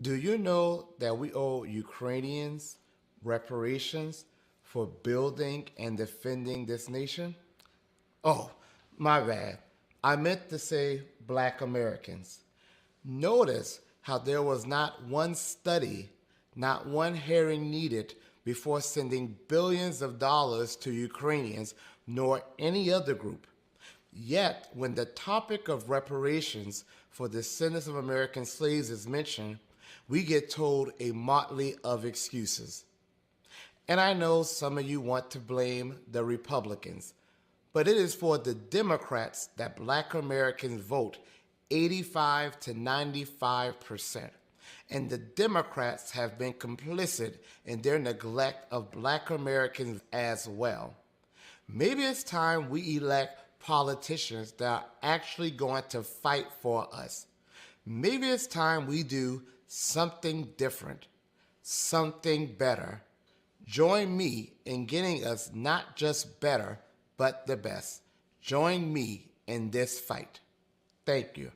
Do you know that we owe Ukrainians reparations for building and defending this nation? Oh, my bad. I meant to say Black Americans. Notice how there was not one study, not one hearing needed before sending billions of dollars to Ukrainians nor any other group. Yet, when the topic of reparations for descendants of American slaves is mentioned, we get told a motley of excuses. And I know some of you want to blame the Republicans, but it is for the Democrats that Black Americans vote 85 to 95%. And the Democrats have been complicit in their neglect of Black Americans as well. Maybe it's time we elect politicians that are actually going to fight for us. Maybe it's time we do something different, something better. Join me in getting us not just better, but the best. Join me in this fight. Thank you.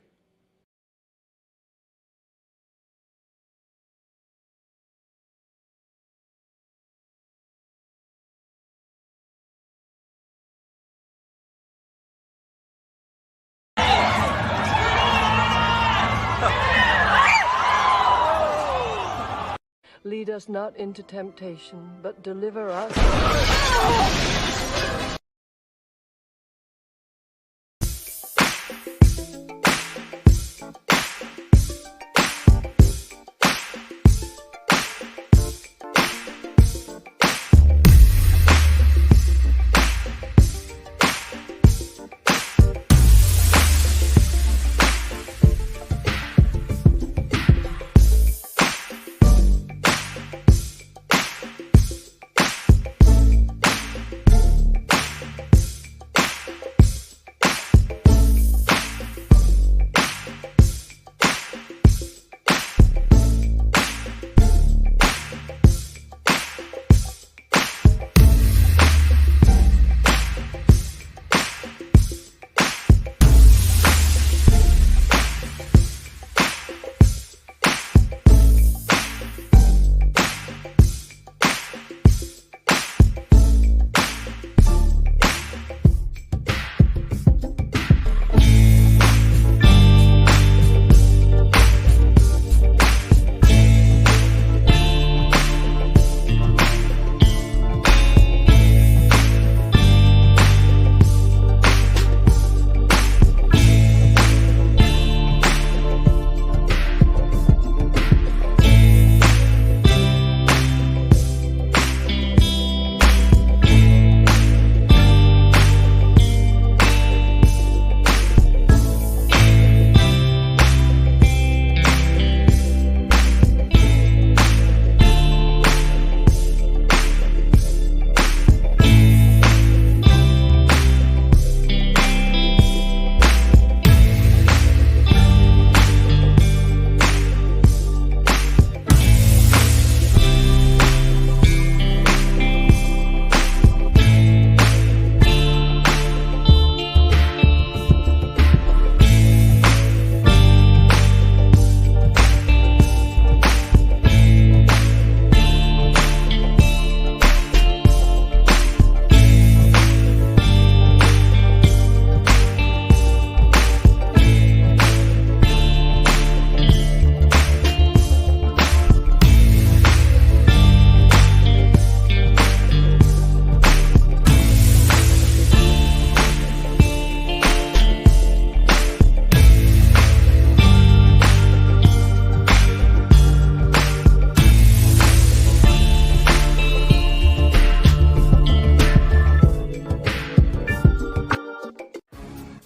Lead us not into temptation, but deliver us.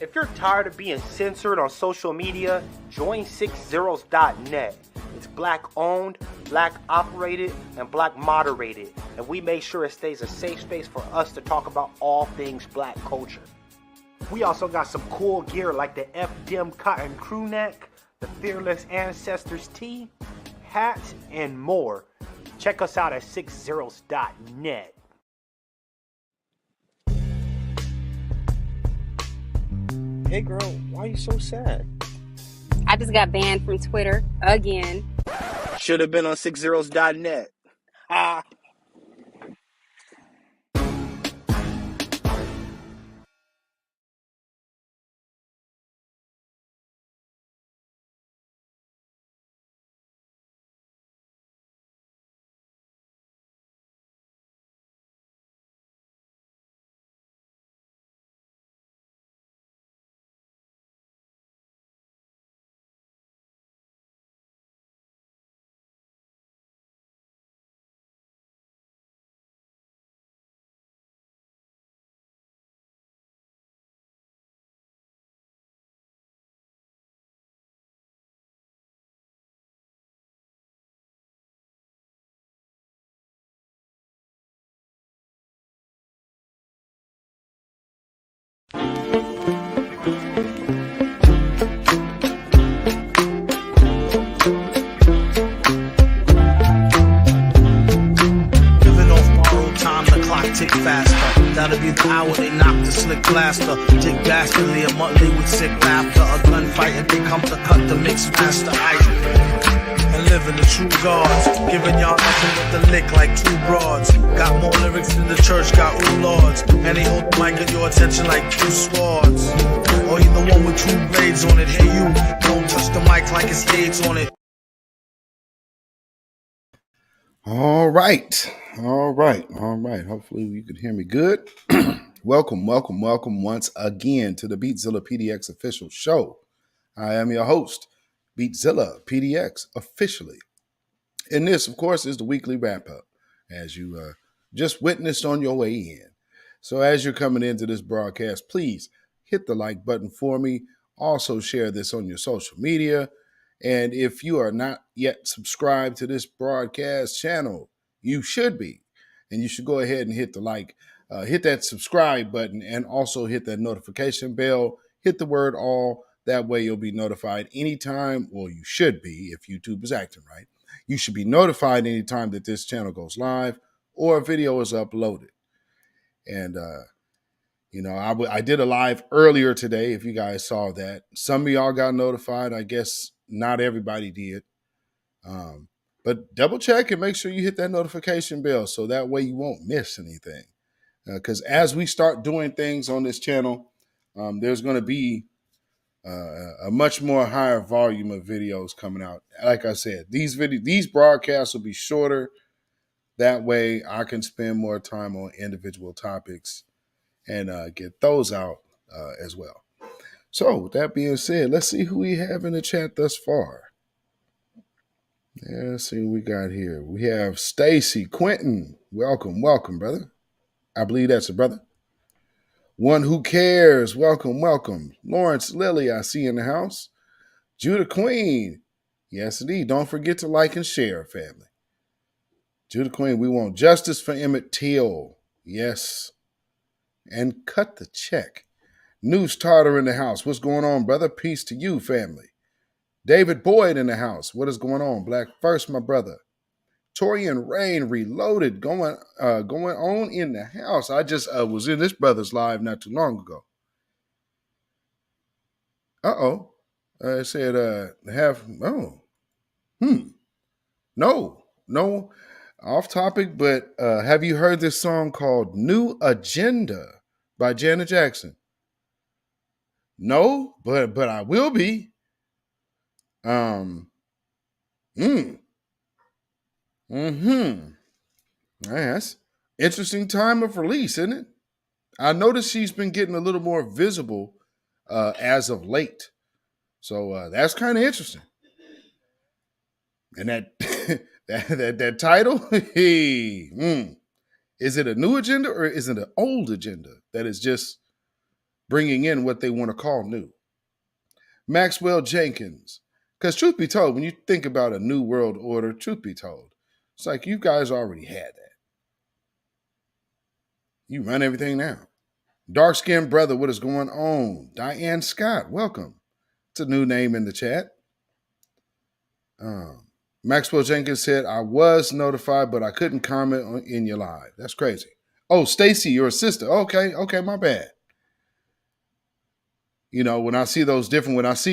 If you're tired of being censored on social media, join 60s.net. It's Black owned, Black operated, and Black moderated, and we make sure it stays a safe space for us to talk about all things Black culture. We also got some cool gear like the FDM cotton crew neck, the Fearless Ancestors tee, hats, and more. Check us out at 60s.net. Hey girl, why are you so sad? I just got banned from Twitter again. Should have been on 60s.net. Ah. Tick faster, that'll be the hour they knock the slick blaster. Dick dastardly, a monthly with sick laughter. A gunfight and they come to cut the mix master. And living the true gods, giving y'all nothing but the lick like two broads. Got more lyrics than the church got ooh lords. And they hold the mic at your attention like two swords. Or you the one with two blades on it. Hey you, don't touch the mic like it's AIDS on it. All right. Hopefully you can hear me good. Welcome once again to the Beatzilla PDX official show. I am your host, Beatzilla PDX officially. And this, of course, is the weekly wrap-up, as you just witnessed on your way in. So as you're coming into this broadcast, please hit the like button for me. Also share this on your social media. And if you are not yet subscribed to this broadcast channel, you should be. And you should go ahead and hit the like, hit that subscribe button, and also hit that notification bell. Hit the word all. That way you'll be notified anytime, well, you should be if YouTube is acting right. You should be notified anytime that this channel goes live or a video is uploaded. And, I did a live earlier today, if you guys saw that. Some of y'all got notified. I guess not everybody did. But double check and make sure you hit that notification bell so that way you won't miss anything. Because as we start doing things on this channel, there's going to be a much more higher volume of videos coming out. Like I said, these broadcasts will be shorter. That way I can spend more time on individual topics and get those out as well. So with that being said, let's see who we have in the chat thus far. Yeah, let's see what we got here. We have Stacy Quentin. Welcome, brother. I believe that's a brother. One Who Cares. Welcome. Lawrence Lilly, I see in the house. Judah Queen. Yes, indeed. Don't forget to like and share, family. Judah Queen, we want justice for Emmett Till. Yes. And cut the check. News Tartar in the house. What's going on, brother? Peace to you, family. David Boyd in the house. What is going on? Black First, my brother. Torian Rain Reloaded going on in the house. I just was in this brother's live not too long ago. It said No. Off topic, but have you heard this song called New Agenda by Janet Jackson? No, but I will be. That's interesting time of release, isn't it? I noticed she's been getting a little more visible as of late. So that's kind of interesting. And that that title, is it a new agenda or is it an old agenda that is just bringing in what they want to call new? Maxwell Jenkins. Because truth be told, when you think about a new world order, truth be told, it's like you guys already had that. You run everything now. Dark-skinned brother, what is going on? Diane Scott, welcome. It's a new name in the chat. Maxwell Jenkins said, I was notified, but I couldn't comment in your live. That's crazy. Oh, Stacy, your sister. Okay, my bad. You know, when I see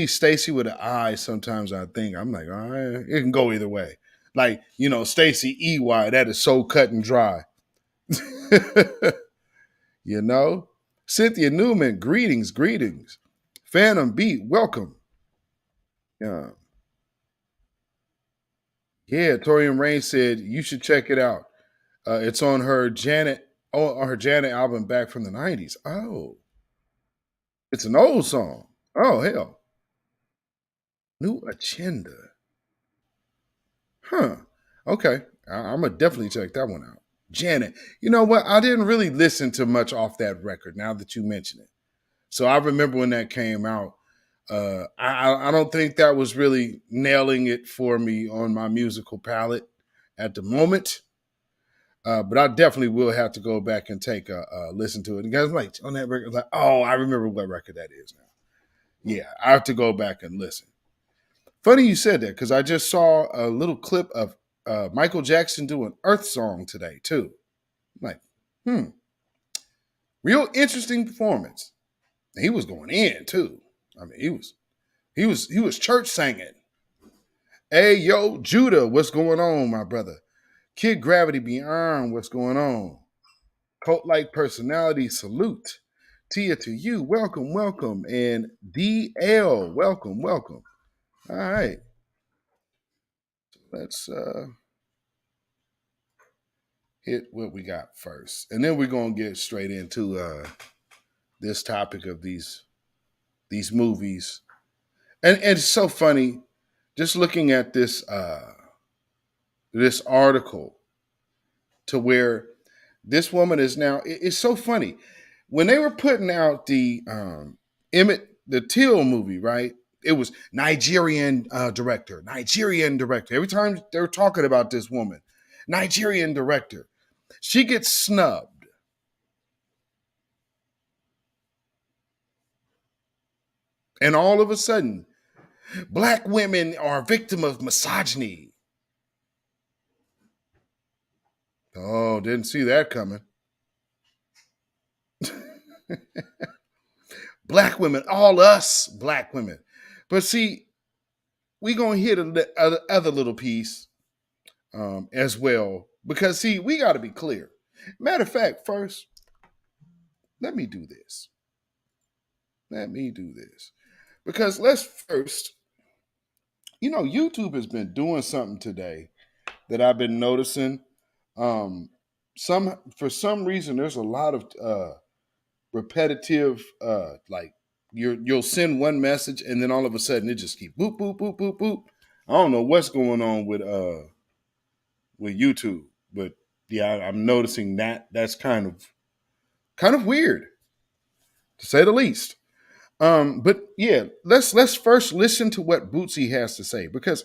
Stacy with an I, sometimes I think, I'm like, all right, it can go either way. Like, Stacy EY, that is so cut and dry. Cynthia Newman, greetings, greetings. Phantom Beat, welcome. Yeah. Yeah, Torian Rain said you should check it out. It's on her Janet album back from the 90s. Oh. It's an old song. Oh, hell. New Agenda. Huh. Okay. I'm going to definitely check that one out. Janet. You know what? I didn't really listen to much off that record now that you mention it. So I remember when that came out. I don't think that was really nailing it for me on my musical palette at the moment. But I definitely will have to go back and take a listen to it. And guys, like on that record, like, oh, I remember what record that is now. Yeah, I have to go back and listen. Funny you said that because I just saw a little clip of Michael Jackson doing Earth Song today too. I'm like, real interesting performance. And he was going in too. I mean, he was church singing. Hey yo, Judah, what's going on, my brother? Kid Gravity Beyond, what's going on? Cult-like personality, salute. Tia to you, welcome, welcome. And DL, welcome, welcome. All right. Let's hit what we got first. And then we're going to get straight into this topic of these movies. And it's so funny just looking at this this article to where this woman is now. It's so funny when they were putting out the Till movie, right? It was Nigerian director. Every time they're talking about this woman, Nigerian director, she gets snubbed. And all of a sudden, Black women are a victim of misogyny. Oh, didn't see that coming. Black women, all us Black women. But see, we're going to hit other little piece as well. Because, see, we got to be clear. Matter of fact, first, let me do this. Because let's first, YouTube has been doing something today that I've been noticing. For some reason, there's a lot of repetitive, like you'll send one message and then all of a sudden it just keeps boop, boop, boop, boop, boop. I don't know what's going on with YouTube, but yeah, I'm noticing that's kind of weird, to say the least. But yeah, let's first listen to what Bootsy has to say because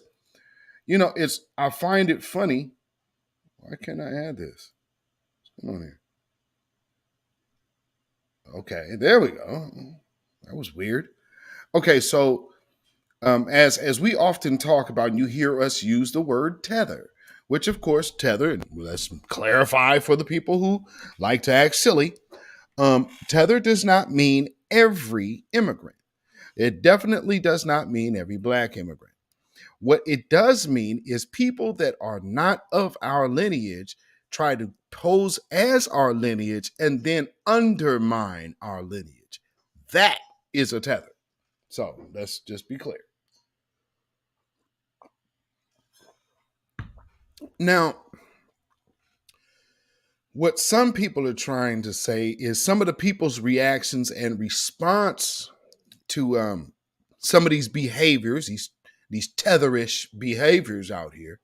I find it funny. Why can't I add this? What's going on here? Okay, there we go. That was weird. Okay, so as we often talk about, and you hear us use the word tether, which of course tether, and let's clarify for the people who like to act silly, tether does not mean every immigrant. It definitely does not mean every Black immigrant. What it does mean is people that are not of our lineage try to pose as our lineage and then undermine our lineage. That is a tether. So let's just be clear. Now, what some people are trying to say is some of the people's reactions and response to some of these behaviors, these tetherish behaviors out here,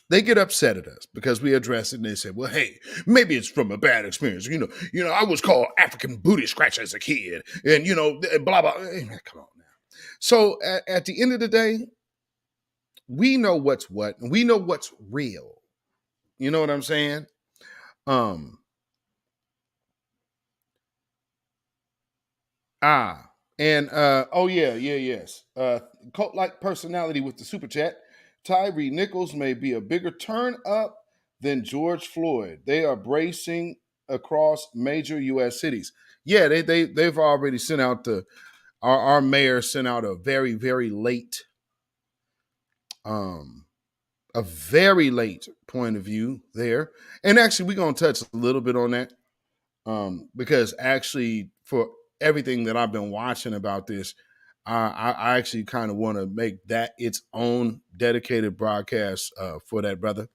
they get upset at us because we address it and they say, well, hey, maybe it's from a bad experience. I was called African booty scratcher as a kid and, blah, blah. Come on now. So at the end of the day, we know what's what and we know what's real. You know what I'm saying? Yes. Cult-like personality with the super chat. Tyre Nichols may be a bigger turn up than George Floyd. They are bracing across major U.S. cities. Yeah, they've already sent out our mayor sent out a very, very late a very late point of view there. And actually, we're going to touch a little bit on that because actually, for everything that I've been watching about this, I actually kind of want to make that its own dedicated broadcast for that brother.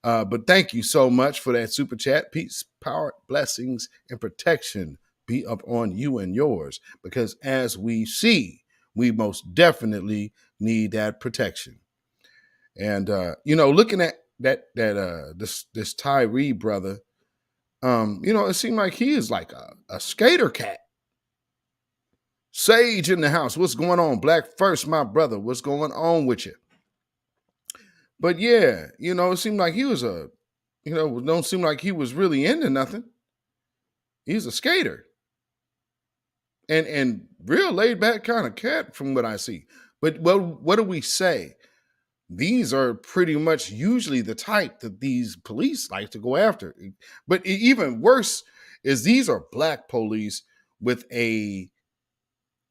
But thank you so much for that super chat. Peace, power, blessings, and protection be up on you and yours. Because as we see, we most definitely need that protection. And looking at this Tyre brother, it seemed like he is like a skater cat. Sage in the house. What's going on? Black First, my brother. What's going on with you? But yeah, it seemed like he was don't seem like he was really into nothing. He's a skater. And real laid back kind of cat from what I see. But what do we say? These are pretty much usually the type that these police like to go after. But even worse is these are black police with a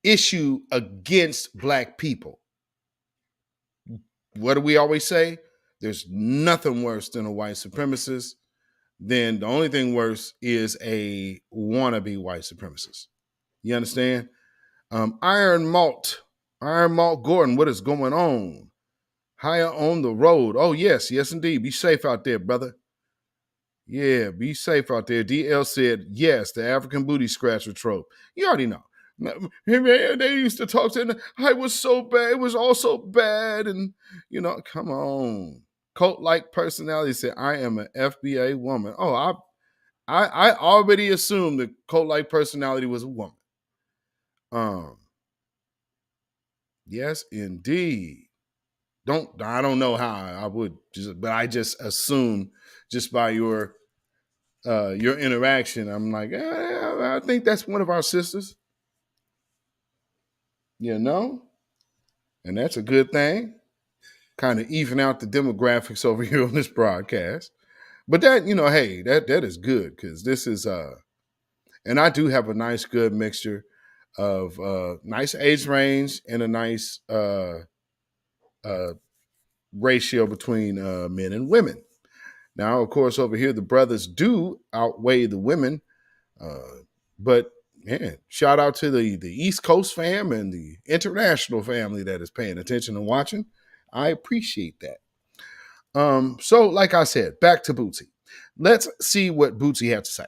issue against black people. What do we always say? There's nothing worse than a white supremacist. Then the only thing worse is a wannabe white supremacist. You understand? Iron Malt Gordon, what is going on? Higher on the road. Oh, yes, indeed. Be safe out there, brother. Yeah, be safe out there. DL said, yes, the African booty scratcher trope. You already know. They used to talk to, I was so bad. It was all so bad. And, come on. Cult-like personality said, I am an FBA woman. Oh, I already assumed that cult-like personality was a woman. Yes, indeed. I don't know how I would but I just assume just by your interaction, I'm like, I think that's one of our sisters. And that's a good thing. Kind of even out the demographics over here on this broadcast. But that, hey, that is good because this is and I do have a nice good mixture of nice age range and a nice ratio between men and women. Now, of course, over here, the brothers do outweigh the women. But, man, shout out to the East Coast fam and the international family that is paying attention and watching. I appreciate that. So, like I said, back to Bootsy. Let's see what Bootsy had to say.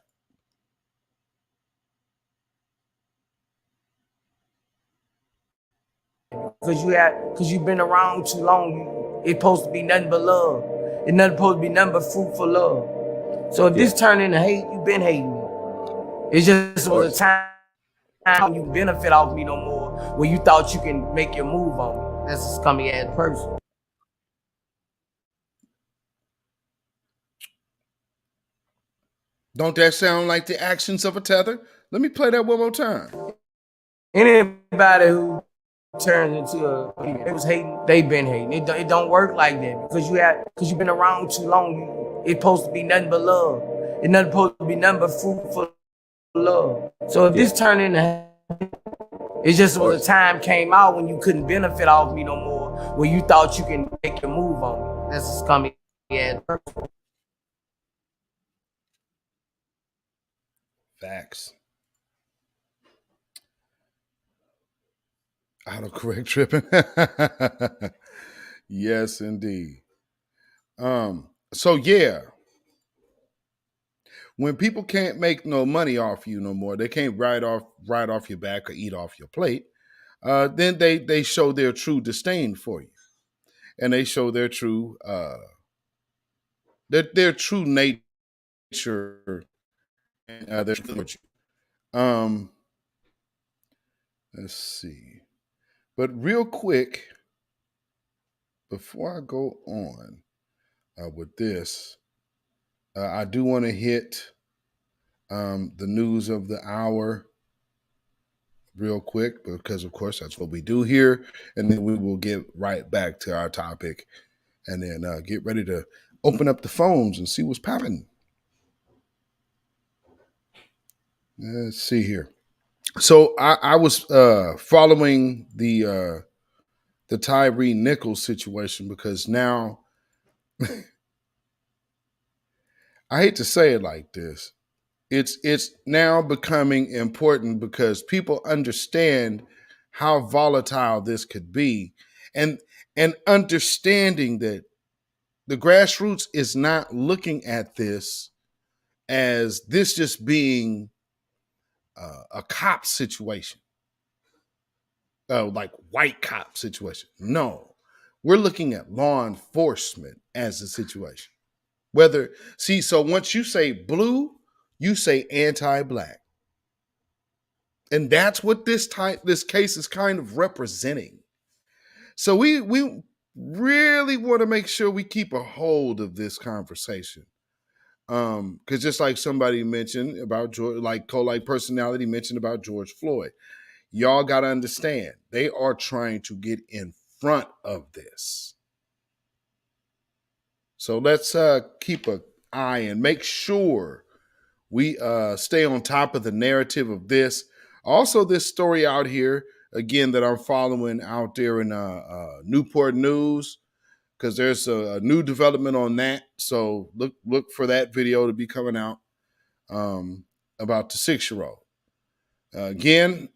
Because you've been around too long. It's supposed to be nothing but love. It's not supposed to be nothing but fruitful love. So if this turned into hate, you've been hating me. It just was a time you benefit off me no more, where you thought you can make your move on me. That's a scummy ass person. Don't that sound like the actions of a tether? Let me play that one more time. Anybody who turns into it was hating, they been hating. It don't work like that because you've been around too long. It's supposed to be nothing but love. It's not supposed to be nothing but fruitful love. So if this turned into, it just was a time came out when you couldn't benefit off me no more, where you thought you can make your move on me. That's a scummy ass person. Facts. Autocorrect tripping. Yes, indeed. So yeah, when people can't make no money off you no more, they can't ride off your back or eat off your plate. Then they show their true disdain for you, and they show their true their true nature and their towards you. Let's see. But real quick, before I go on with this, I do want to hit the news of the hour real quick because, of course, that's what we do here. And then we will get right back to our topic and then get ready to open up the phones and see what's popping. Let's see here. So I was following the the Tyre Nichols situation, because now I hate to say it like this. It's now becoming important because people understand how volatile this could be, and understanding that the grassroots is not looking at this as this just being a cop situation, like white cop situation. No, we're looking at law enforcement as a situation. So once you say blue, you say anti-black. And that's what this case is kind of representing. So we really want to make sure we keep a hold of this conversation. Because just like somebody mentioned about George, like Cole-like personality mentioned about George Floyd, y'all got to understand, they are trying to get in front of this. So let's keep an eye and make sure we stay on top of the narrative of this. Also, this story out here, again, that I'm following out there in Newport News, because there's a new development on that. So look for that video to be coming out about the 6-year-old. Again,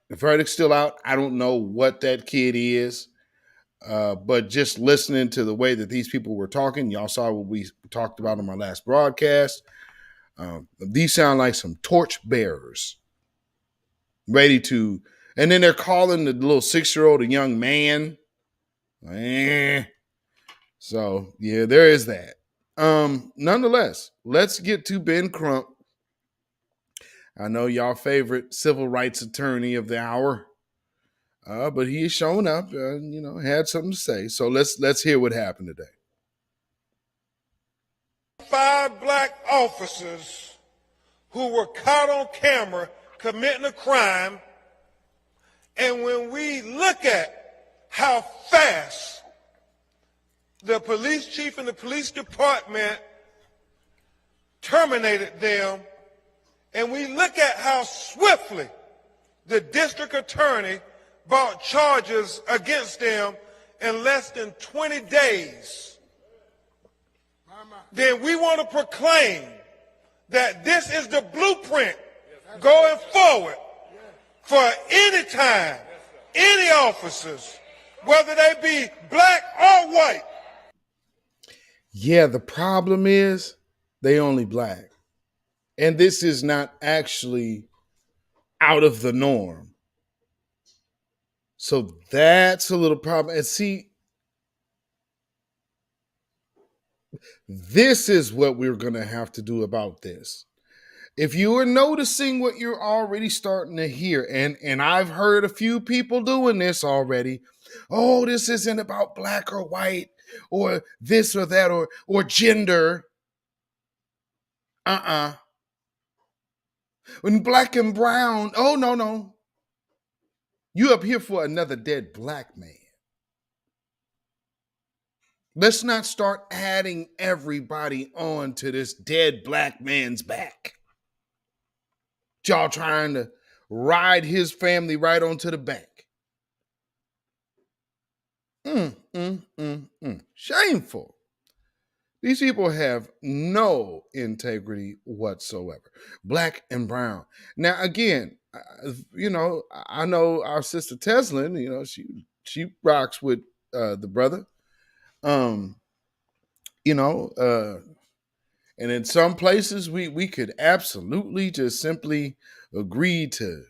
the verdict's still out. I don't know what that kid is. But just listening to the way that these people were talking, y'all saw what we talked about on my last broadcast. These sound like some torch bearers ready to, and then they're calling the little 6-year-old a young man. So yeah, there is that. Nonetheless, let's get to Ben Crump. I know y'all favorite civil rights attorney of the hour. But he is showing up, had something to say. So let's hear what happened today. 5 black officers who were caught on camera committing a crime. And when we look at how fast the police chief and the police department terminated them, and we look at how swiftly the district attorney brought charges against them in less than 20 days, then we want to proclaim that this is the blueprint going forward for any time, any officers, whether they be black or white. Yeah, the problem is they only black. And this is not actually out of the norm. So that's a little problem. And see, this is what we're going to have to do about this. If you are noticing what you're already starting to hear, and I've heard a few people doing this already. Oh, this isn't about black or white or this or that or gender. When black and brown, oh, no. You up here for another dead black man. Let's not start adding everybody on to this dead black man's back. Y'all trying to ride his family right onto the bank. Shameful. These people have no integrity whatsoever. Black and brown. Now, again, I know our sister Teslin, she rocks with the brother. And in some places we could absolutely just simply agree to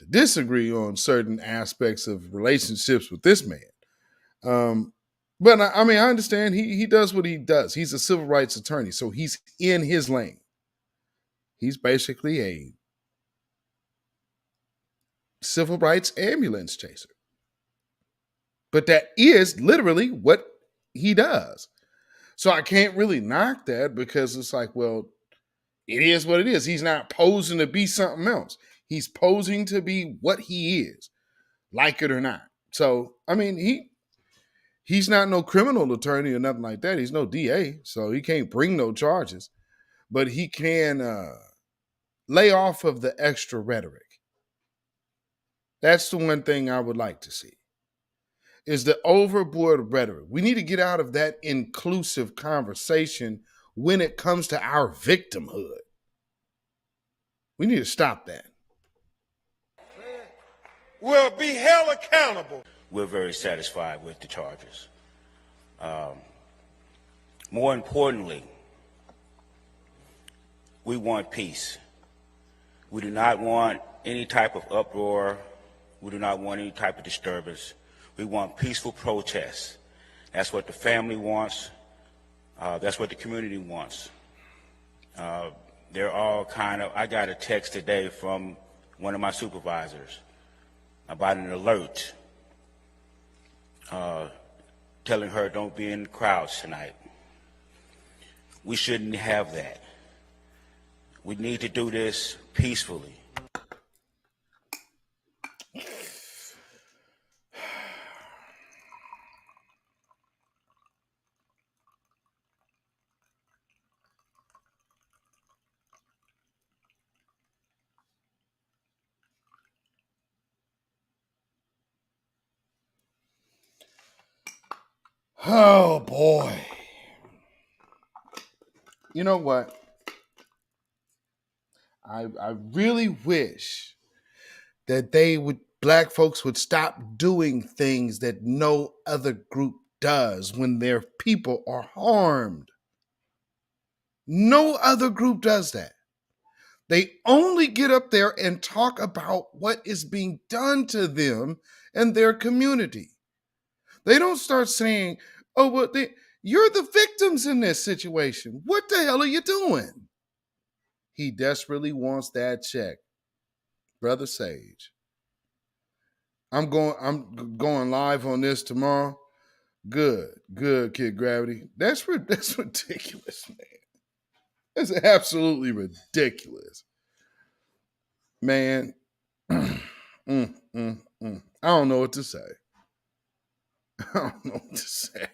disagree on certain aspects of relationships with this man. But I understand he does what he does. He's a civil rights attorney, so he's in his lane. He's basically a civil rights ambulance chaser. But that is literally what he does. So I can't really knock that, because it's like, well, it is what it is. He's not posing to be something else. He's posing to be what he is, like it or not. So, he's not no criminal attorney or nothing like that. He's no DA, so he can't bring no charges. But he can lay off of the extra rhetoric. That's the one thing I would like to see. Is the overboard rhetoric. We need to get out of that inclusive conversation when it comes to our victimhood. We need to stop that. Will be held accountable. We're very satisfied with the charges. More importantly, we want peace. We do not want any type of uproar. We do not want any type of disturbance. We want peaceful protests. That's what the family wants. That's what the community wants. They're all kind of, I got a text today from one of my supervisors about an alert telling her don't be in the crowds tonight. We shouldn't have that. We need to do this peacefully. Oh boy. You know what? I really wish that black folks would stop doing things that no other group does when their people are harmed. No other group does that. They only get up there and talk about what is being done to them and their community. They don't start saying, oh, well, you're the victims in this situation. What the hell are you doing? He desperately wants that check. Brother Sage. I'm going live on this tomorrow. Good, Kid Gravity. That's ridiculous, man. That's absolutely ridiculous. Man, I don't know what to say. I don't know what to say.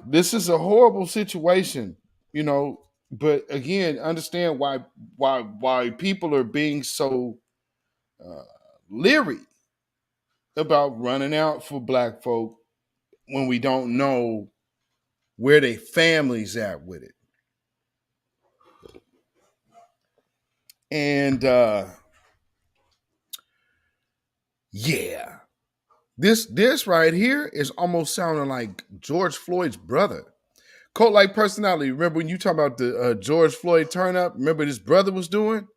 This is a horrible situation, but again, understand why people are being so leery about running out for black folk when we don't know where their families at with it. And yeah, this right here is almost sounding like George Floyd's brother. Cult-like personality. Remember when you talk about the George Floyd turn up? Remember his brother was doing?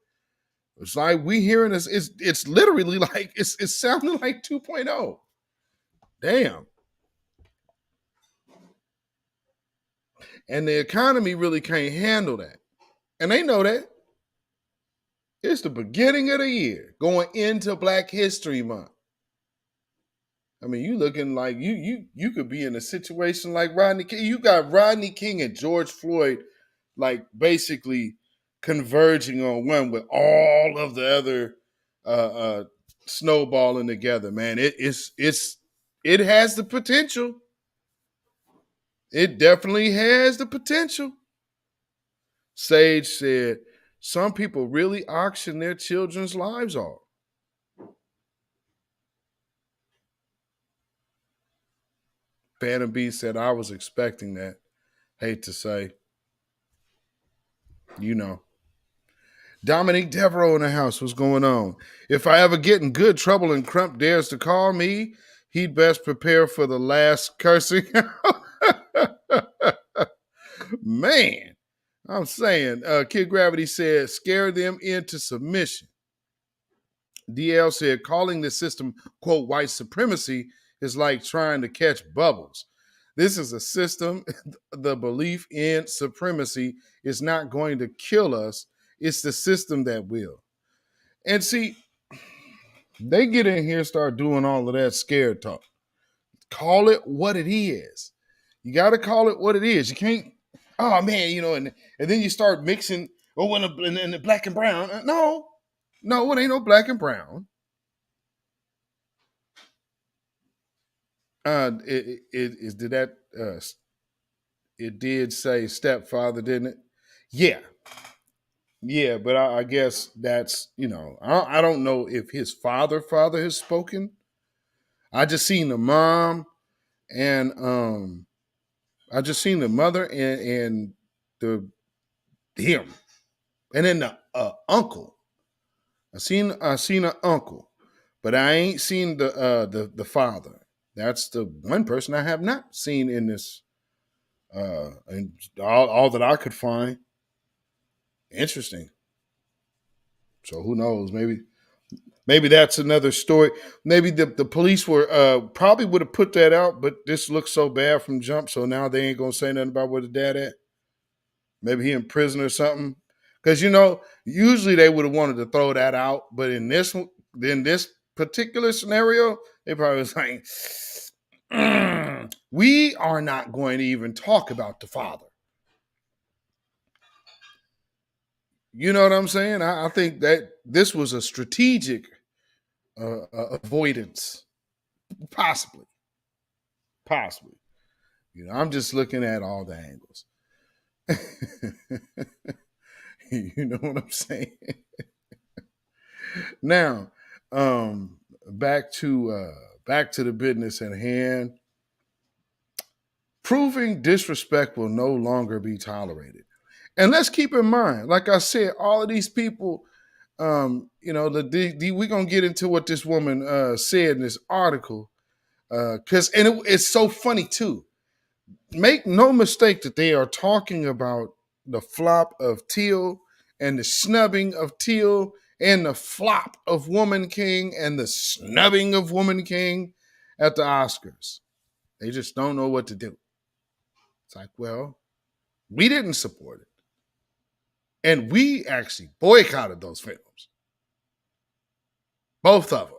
It's like we hearing this. It's literally like it's sounding like 2.0. Damn. And the economy really can't handle that. And they know that. It's the beginning of the year, going into Black History Month. I mean, you looking like you could be in a situation like Rodney King. You got Rodney King and George Floyd, like basically converging on one with all of the other snowballing together. Man, it has the potential. It definitely has the potential. Sage said, some people really auction their children's lives off. Phantom B said, I was expecting that. Hate to say. Dominique Devereaux in the house. What's going on? If I ever get in good trouble and Crump dares to call me, he'd best prepare for the last cursing. Man, I'm saying, Kid Gravity said, scare them into submission. DL said, calling the system, quote, white supremacy is like trying to catch bubbles. This is a system. The belief in supremacy is not going to kill us. It's the system that will. And see, they get in here and start doing all of that scared talk. Call it what it is. You got to call it what it is. You can't, oh man, and then you start mixing, in the black and brown. No, it ain't no black and brown. It did say stepfather, didn't it? Yeah. Yeah, but I guess that's, I don't know if his father has spoken. I just seen the mom and I just seen the mother and the him, and then the uncle. I seen an uncle, but I ain't seen the father. That's the one person I have not seen in this, and all that I could find. Interesting. So who knows? Maybe that's another story. Maybe the police were probably would have put that out, but this looks so bad from jump, so now they ain't gonna say nothing about where the dad at. Maybe he in prison or something. Because usually they would have wanted to throw that out, but in this particular scenario, they probably was like, we are not going to even talk about the father. You know what I'm saying? I think that this was a strategic avoidance, possibly. I'm just looking at all the angles. You know what I'm saying? Now, back to the business at hand. Proving disrespect will no longer be tolerated. And let's keep in mind, like I said, all of these people, we're going to get into what this woman said in this article. It's so funny, too. Make no mistake that they are talking about the flop of Teal and the snubbing of Teal and the flop of Woman King and the snubbing of Woman King at the Oscars. They just don't know what to do. It's like, well, we didn't support it. And we actually boycotted those films. Both of them.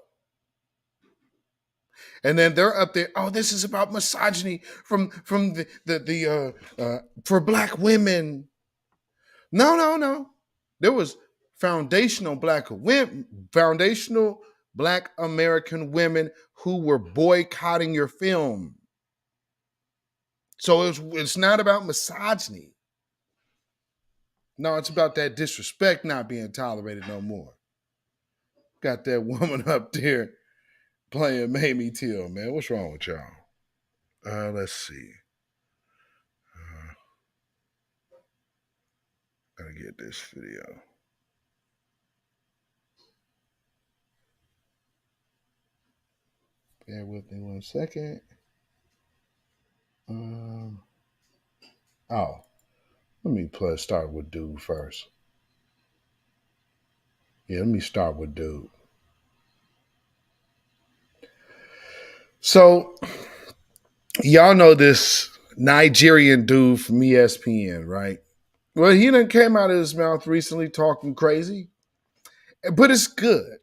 And then they're up there, oh, this is about misogyny from the for black women. No. There was foundational black American women who were boycotting your film. So it's not about misogyny. No, it's about that disrespect not being tolerated no more. Got that woman up there playing Mamie Till, man. What's wrong with y'all? Let's see. Gotta get this video. Bear with me 1 second. Let me start with dude first. Yeah, let me start with dude. So, y'all know this Nigerian dude from ESPN, right? Well, he done came out of his mouth recently talking crazy, but it's good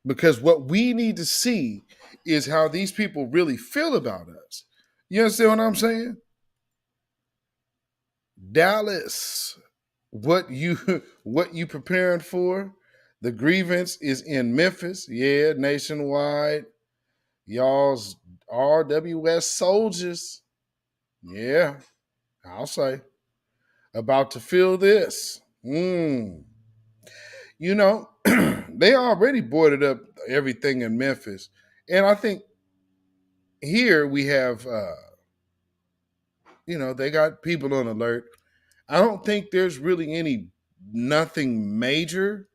because what we need to see is how these people really feel about us. You understand what I'm saying? Dallas, what you preparing for? The grievance is in Memphis. Yeah, nationwide. Y'all's RWS soldiers. Yeah, I'll say. About to feel this. They already boarded up everything in Memphis. And I think here we have, they got people on alert. I don't think there's really nothing major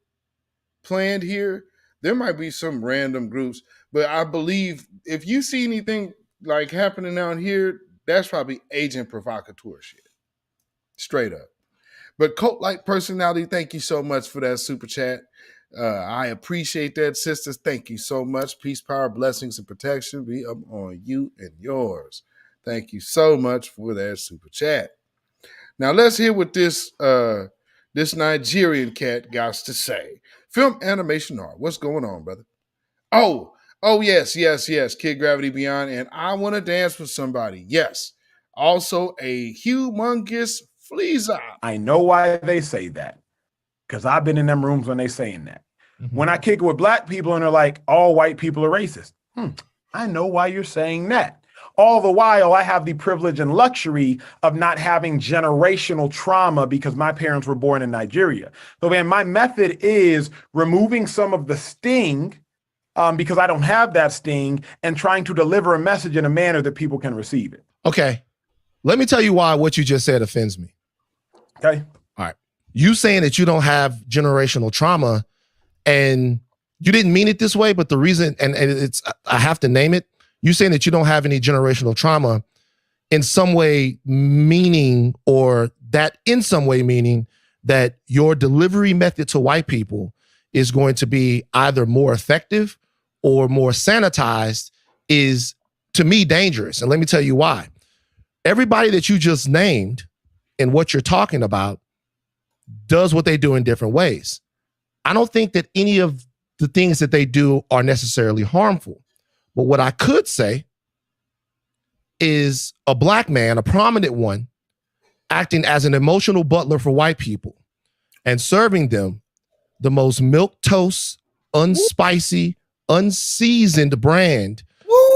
planned here. There might be some random groups, but I believe if you see anything like happening out here, that's probably agent provocateur shit. Straight up. But Cult-like personality, thank you so much for that super chat. I appreciate that, sisters. Thank you so much. Peace, power, blessings, and protection be up on you and yours. Thank you so much for that super chat. Now let's hear what this Nigerian cat got to say. Film animation art. What's going on, brother? Oh, yes. Kid Gravity Beyond. And I want to dance with somebody. Yes. Also a humongous fleas. I know why they say that. Because I've been in them rooms when they saying that. Mm-hmm. When I kick it with black people and they're like, all white people are racist. I know why you're saying that. All the while, I have the privilege and luxury of not having generational trauma because my parents were born in Nigeria. So, man, my method is removing some of the sting because I don't have that sting and trying to deliver a message in a manner that people can receive it. Okay. Let me tell you why what you just said offends me. Okay. All right. You saying that you don't have generational trauma and you didn't mean it this way, but the reason, and it's, I have to name it, you saying that you don't have any generational trauma in some way meaning, or that in some way meaning that your delivery method to white people is going to be either more effective or more sanitized is, to me, dangerous. And let me tell you why. Everybody that you just named and what you're talking about does what they do in different ways. I don't think that any of the things that they do are necessarily harmful. But what I could say is a black man, a prominent one, acting as an emotional butler for white people and serving them the most milquetoast, unspicy, unseasoned brand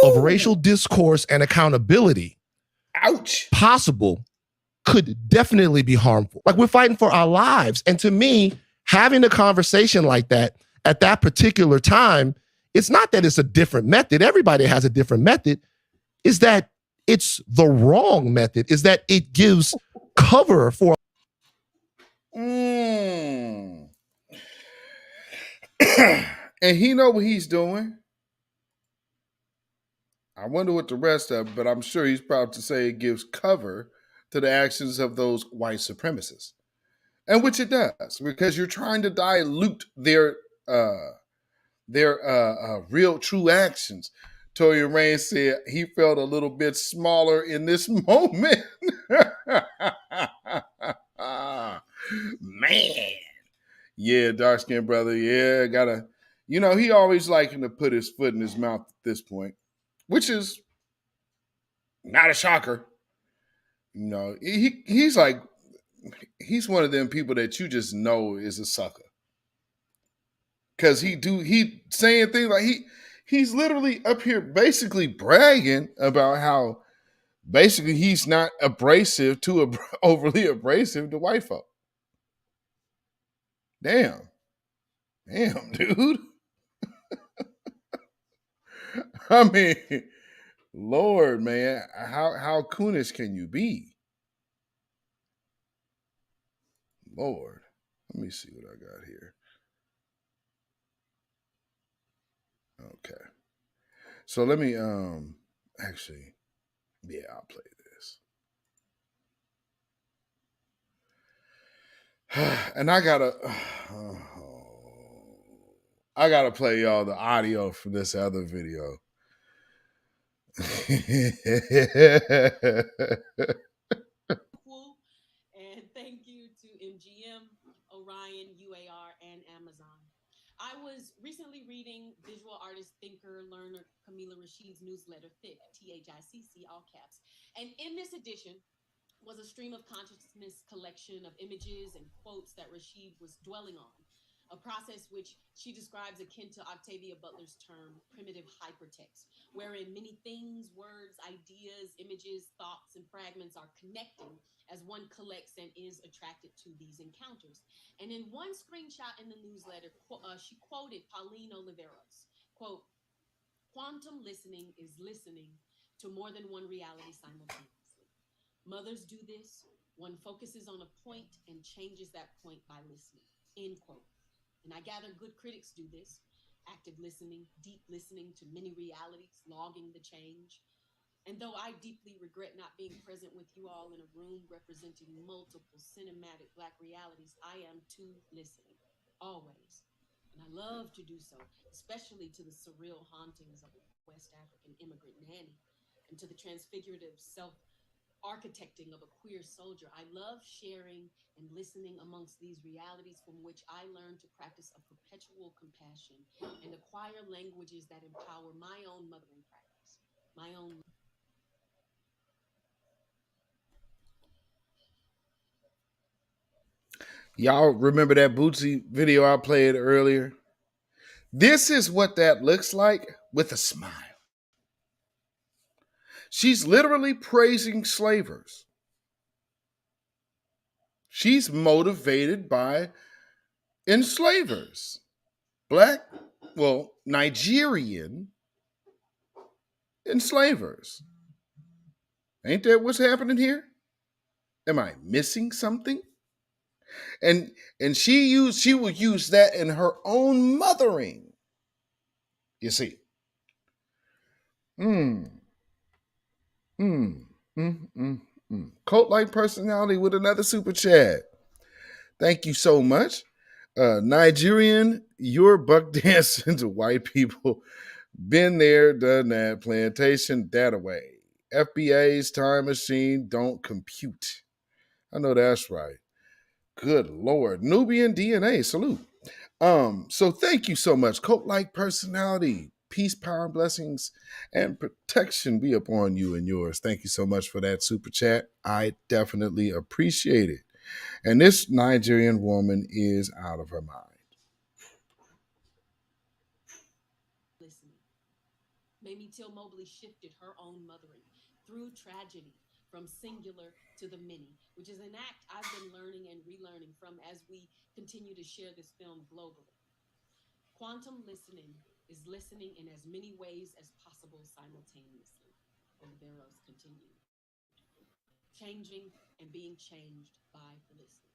of racial discourse and accountability possible could definitely be harmful. Like, we're fighting for our lives. And to me, having a conversation like that at that particular time, it's not that it's a different method. Everybody has a different method. Is that it's the wrong method, is that it gives cover for. And he know what he's doing. I wonder what the rest of, but I'm sure he's proud to say it gives cover to the actions of those white supremacists. And which it does, because you're trying to dilute their real true actions. Toya Rain said he felt a little bit smaller in this moment. Man. Yeah, dark skinned brother. Yeah, gotta, he always liking to put his foot in his mouth at this point, which is not a shocker. He's like, he's one of them people that you just know is a sucker. Cause he saying things like he's literally up here basically bragging about how basically he's not overly abrasive to white folk. Damn, dude. I mean, Lord, man, how coonish can you be? Lord, let me see what I got here. Okay. So let me actually, yeah, I'll play this. And I gotta play y'all the audio from this other video. And thank you to MGM, Orion, UAR, and Amazon. I was recently reading visual artist, thinker, learner Camila Rashid's newsletter, THICC, THICC, all caps. And in this edition was a stream of consciousness collection of images and quotes that Rashid was dwelling on, a process which she describes akin to Octavia Butler's term, primitive hypertext, wherein many things, words, ideas, images, thoughts, and fragments are connecting as one collects and is attracted to these encounters. And in one screenshot in the newsletter, she quoted Pauline Oliveros, quote, "Quantum listening is listening to more than one reality simultaneously. Mothers do this. One focuses on a point and changes that point by listening," end quote. And I gather good critics do this, active listening, deep listening to many realities, logging the change. And though I deeply regret not being present with you all in a room representing multiple cinematic Black realities, I am too listening, always. And I love to do so, especially to the surreal hauntings of a West African immigrant nanny and to the transfigurative self-architecting of a queer soldier. I love sharing and listening amongst these realities from which I learn to practice a perpetual compassion and acquire languages that empower my own mothering practice, my own. Y'all remember that Bootsy video I played earlier? This is what that looks like with a smile. She's literally praising slavers. She's motivated by enslavers. Black, well, Nigerian enslavers. Ain't that what's happening here? Am I missing something? And she will use that in her own mothering. You see. Hmm. Cult-like personality with another super chat. Thank you so much. Nigerian, you're buck dancing to white people. Been there, done that. Plantation, that away. FBA's time machine don't compute. I know that's right. Good Lord. Nubian DNA, salute. So thank you so much. Cult-like personality, peace, power, blessings, and protection be upon you and yours. Thank you so much for that super chat. I definitely appreciate it. And this Nigerian woman is out of her mind. Listening. Mamie Till Mobley shifted her own mothering through tragedy from singular to the many, which is an act I've been learning and relearning from as we continue to share this film globally. Quantum listening is listening in as many ways as possible simultaneously. Oliveros continued. Changing and being changed by listening.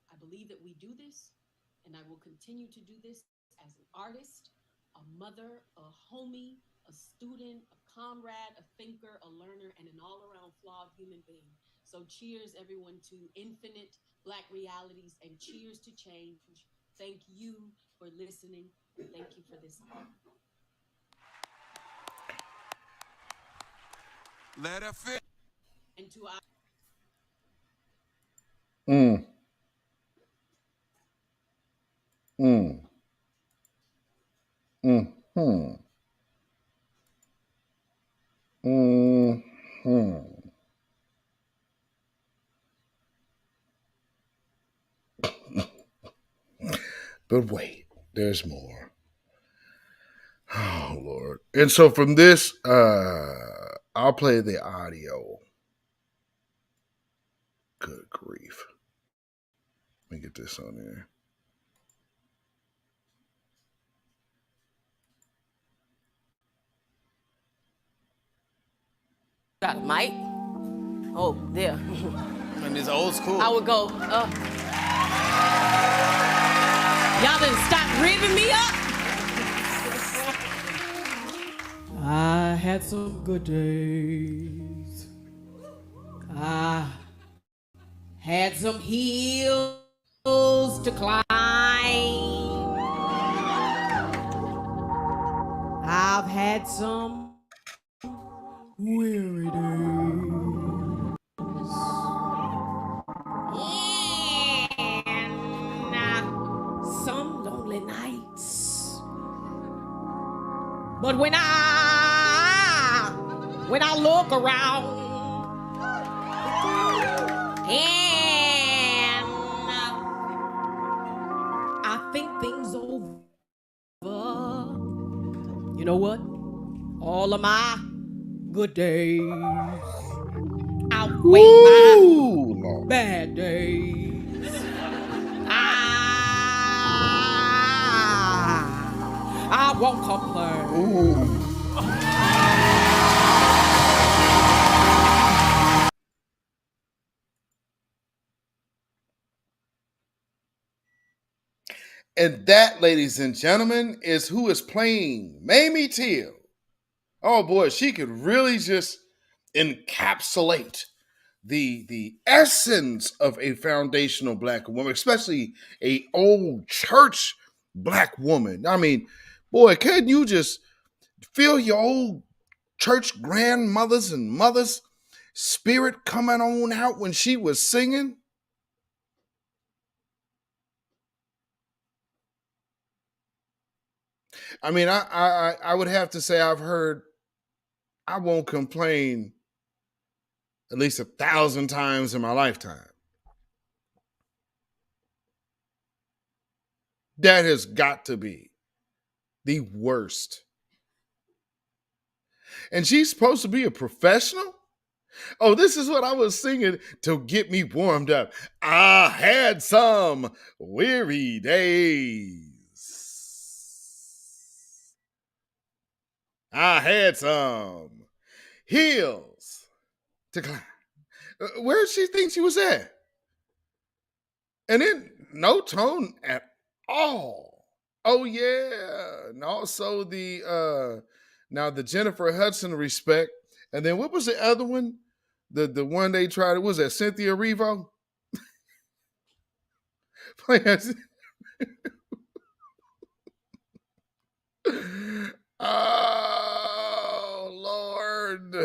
I believe that we do this, and I will continue to do this as an artist, a mother, a homie, a student, a comrade, a thinker, a learner, and an all-around flawed human being. So cheers, everyone, to infinite Black realities, and cheers to change. Thank you for listening. Thank you for this honor. Let her fit. And to our Mm. Mm-hmm. Mm-hmm. But wait, there's more. Oh Lord. And so from this, I'll play the audio. Good grief. Let me get this on there. Got a mic? Oh, there. And it's old school. I would go, y'all done stop ribbing me up. I had some good days. I had some hills to climb. I've had some weary days. And some lonely nights. But when I look around and I think things over, you know what? All of my good days outweigh my bad days. I won't complain. And that, ladies and gentlemen, is who is playing Mamie Till. Oh boy, she could really just encapsulate the essence of a foundational Black woman, especially a old church Black woman. I mean, boy, couldn't you just feel your old church grandmothers and mothers' spirit coming on out when she was singing? I mean, I would have to say I've heard I Won't Complain at least 1,000 times in my lifetime. That has got to be the worst. And she's supposed to be a professional? Oh, this is what I was singing to get me warmed up. I had some weary days. I had some hills to climb. Where did she think she was at? And then no tone at all. Oh yeah. And also the Jennifer Hudson respect. And then what was the other one? The one they tried, was that Cynthia Erivo? Oh Lord.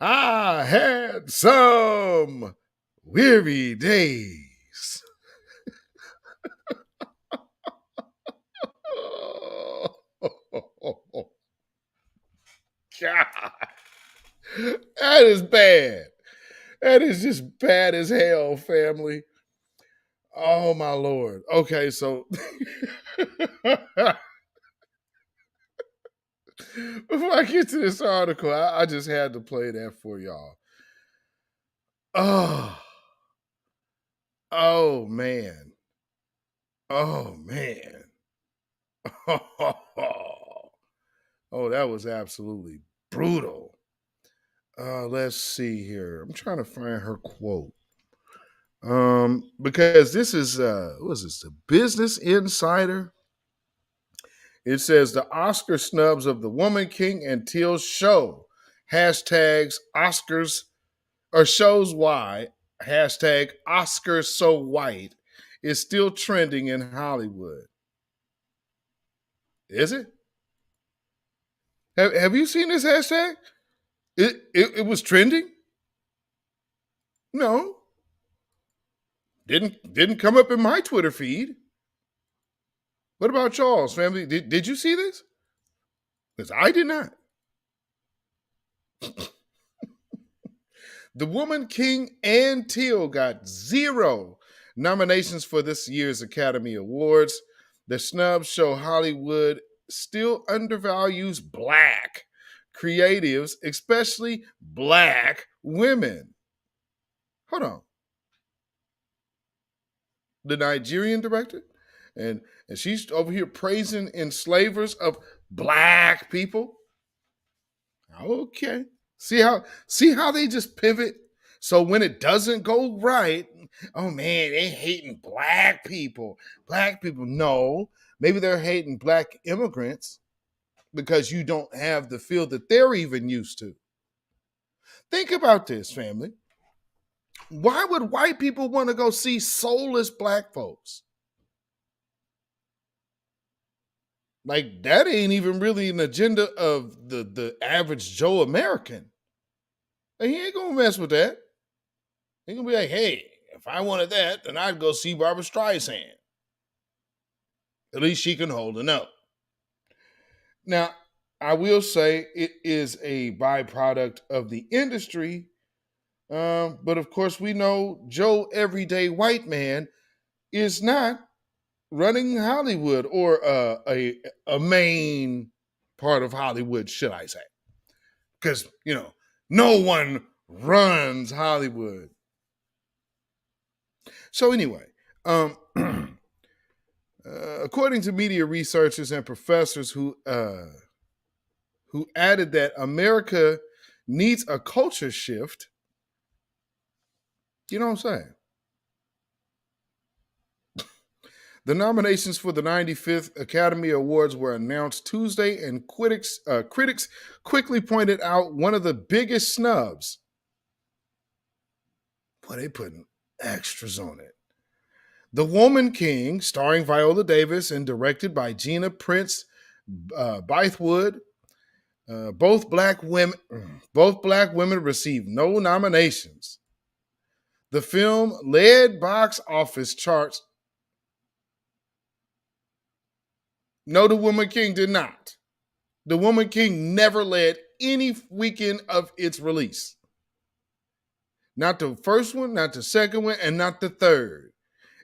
I had some weary days. Oh, God. That is bad. That is just bad as hell, family. Oh, my Lord. Okay, so before I get to this article, I just had to play that for y'all. Oh man. Oh, man. Oh, that was absolutely brutal. Let's see here. I'm trying to find her quote. Because this is what is this? The Business Insider. It says the Oscar snubs of the Woman King and Till show hashtags Oscars or shows why hashtag Oscars so white is still trending in Hollywood. Is it? Have you seen this hashtag? It was trending? No. Didn't come up in my Twitter feed. What about y'all's family? Did you see this? Because I did not. The Woman King and Till got 0 nominations for this year's Academy Awards. The snubs show Hollywood still undervalues Black creatives, especially Black women. Hold on. The Nigerian director? And she's over here praising enslavers of Black people. Okay. See how they just pivot? So when it doesn't go right, oh man, they hating Black people. Black people. No. Maybe they're hating Black immigrants because you don't have the field that they're even used to. Think about this, family. Why would white people want to go see soulless Black folks? Like, that ain't even really an agenda of the average Joe American. Like, he ain't gonna mess with that. He gonna be like, hey, if I wanted that, then I'd go see Barbara Streisand. At least she can hold a note. Now, I will say it is a byproduct of the industry, but of course we know Joe Everyday White Man is not running Hollywood or a main part of Hollywood, should I say. Because, no one runs Hollywood. So anyway, according to media researchers and professors who added that America needs a culture shift, you know what I'm saying? The nominations for the 95th Academy Awards were announced Tuesday, and critics quickly pointed out one of the biggest snubs. Boy, they putting extras on it. The Woman King, starring Viola Davis and directed by Gina Prince Bythewood. Both black women received no nominations. The film led box office charts. No, The Woman King did not. The Woman King never led any weekend of its release. Not the first one, not the second one, and not the third.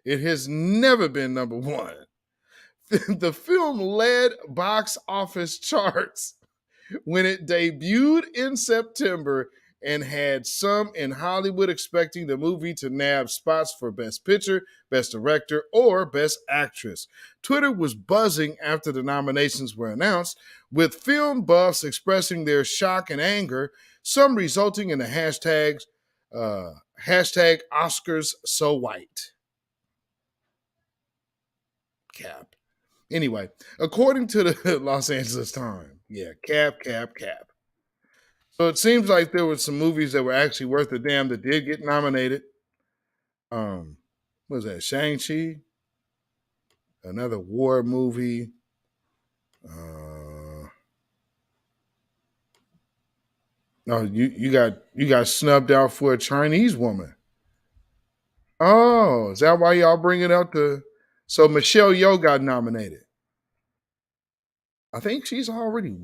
It has never been number one. The film led box office charts when it debuted in September and had some in Hollywood expecting the movie to nab spots for Best Picture, Best Director, or Best Actress. Twitter was buzzing after the nominations were announced, with film buffs expressing their shock and anger, some resulting in the hashtag Oscars So White. Cap. Anyway, according to the Los Angeles Times, cap. So it seems like there were some movies that were actually worth a damn that did get nominated. What was that? Shang-Chi? Another war movie. No, you got snubbed out for a Chinese woman. Oh, is that why y'all bringing out so Michelle Yeoh got nominated? I think she's already.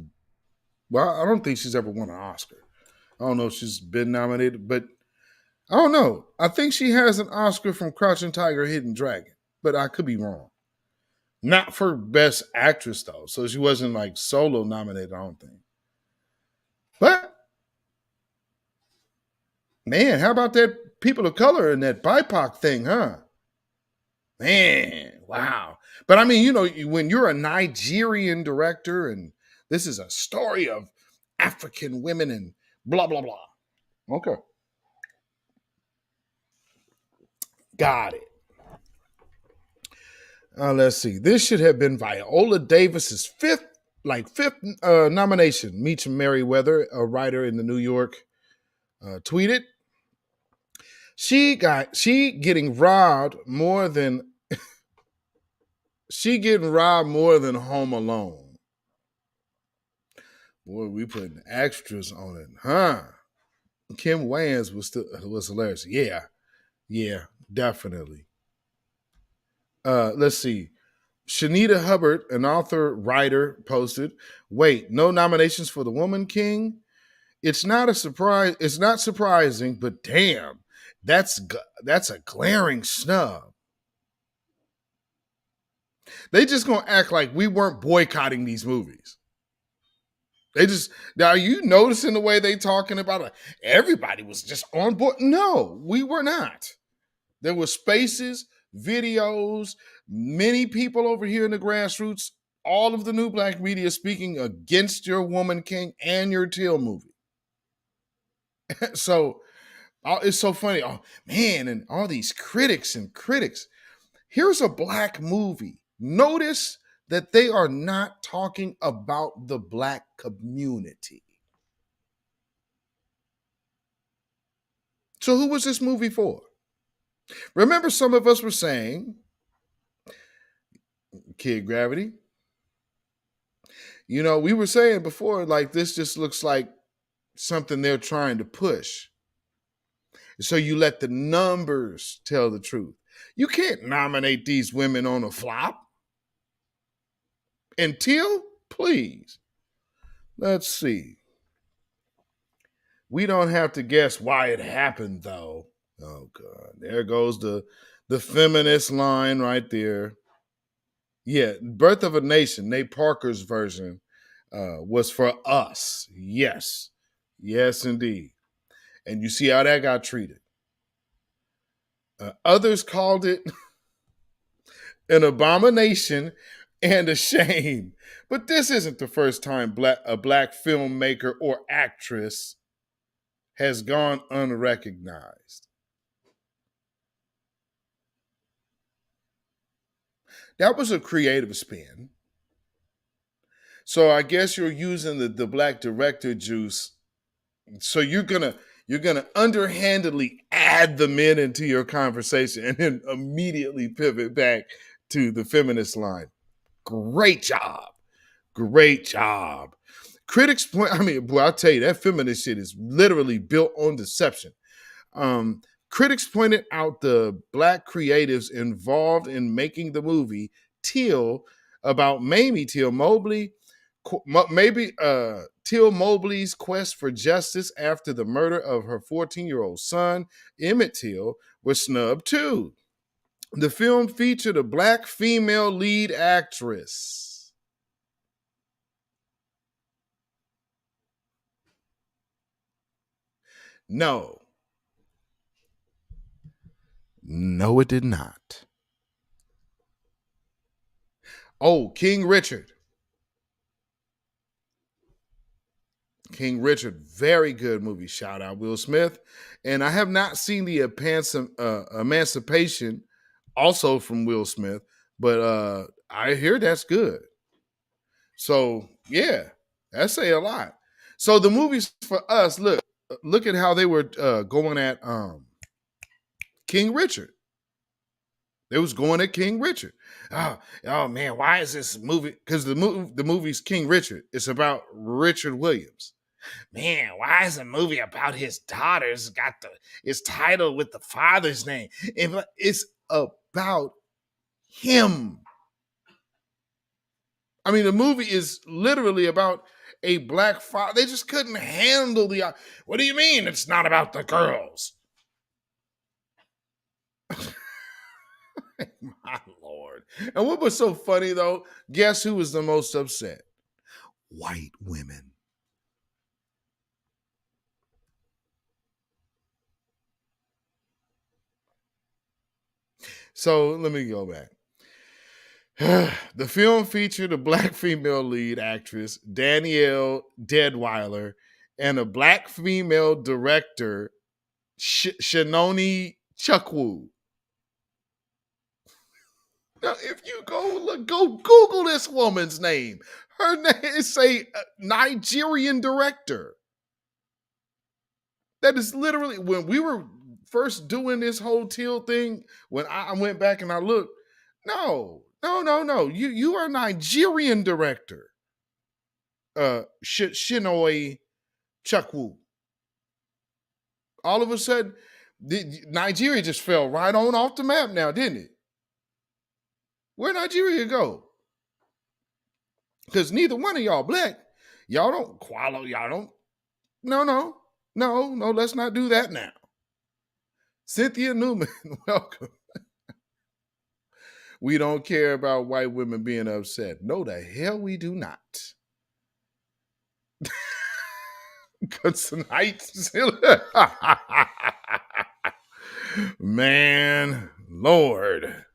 Well, I don't think she's ever won an Oscar. I don't know if she's been nominated, but I don't know. I think she has an Oscar from Crouching Tiger, Hidden Dragon, but I could be wrong. Not for Best Actress, though. So she wasn't like solo nominated, I don't think. But, man, how about that people of color and that BIPOC thing, huh? Man, wow. But I mean, when you're a Nigerian director and this is a story of African women and blah, blah, blah. Okay. Got it. Let's see. This should have been Viola Davis's fifth nomination. Meacham Merriweather, a writer in the New York, tweeted, She getting robbed more than Home Alone. Boy, we putting extras on it, huh? Kim Wayans was hilarious. Yeah, definitely. Let's see. Shanita Hubbard, an author writer, posted, "Wait, no nominations for the Woman King? It's not a surprise. It's not surprising, but damn, that's a glaring snub." They just gonna act like we weren't boycotting these movies. Are you noticing the way they talking about it? Everybody was just on board. No, we were not. There were spaces, videos, many people over here in the grassroots, all of the new black media speaking against your Woman King and your Till movie. So it's so funny. Oh man, and all these critics. Here's a black movie. Notice that they are not talking about the black community. So who was this movie for? Remember, some of us were saying, Kid Gravity. We were saying before, like, this just looks like something they're trying to push. So you let the numbers tell the truth. You can't nominate these women on a flop. Until, please. Let's see. We don't have to guess why it happened, though. Oh, God. There goes the feminist line right there. Yeah, Birth of a Nation, Nate Parker's version, was for us. Yes. Yes, indeed. And you see how that got treated. Others called it an abomination and a shame. But this isn't the first time a black filmmaker or actress has gone unrecognized. That was a creative spin. So I guess you're using the black director juice. So you're gonna underhandedly add the men into your conversation and then immediately pivot back to the feminist line. Great job. Critics point, I'll tell you, that feminist shit is literally built on deception. Critics pointed out the black creatives involved in making the movie Till, about Mamie Till Mobley, Till Mobley's quest for justice after the murder of her 14-year-old son, Emmett Till, was snubbed too. The film featured a black female lead actress. No. No, it did not. Oh, King Richard. King Richard, very good movie. Shout out Will Smith. And I have not seen the Emancipation, also from Will Smith, but I hear that's good. So yeah, that say a lot. So the movies for us, look at how they were going at King Richard. They was going at King Richard. Oh man, why is this movie? Because the movie's King Richard. It's about Richard Williams. Man, why is a movie about his daughters got it's titled with the father's name? It's about him. I mean, the movie is literally about a black father. They just couldn't handle the. What do you mean it's not about the girls? My Lord. And what was so funny though, guess who was the most upset? White women. So let me go back. The film featured a black female lead actress, Danielle Deadweiler, and a black female director, Shanoni Chukwu. Now, if you go Google this woman's name. Her name is a Nigerian director. That is literally, when we were first doing this whole Teal thing, when I went back and I looked, no. You are a Nigerian director. Shinoi Chukwu. All of a sudden, Nigeria just fell right on off the map now, didn't it? Where'd Nigeria go? Because neither one of y'all black. Y'all don't qualify. Y'all don't. No, let's not do that now. Cynthia Newman, welcome. We don't care about white women being upset. No, the hell we do not. Because tonight, man, Lord.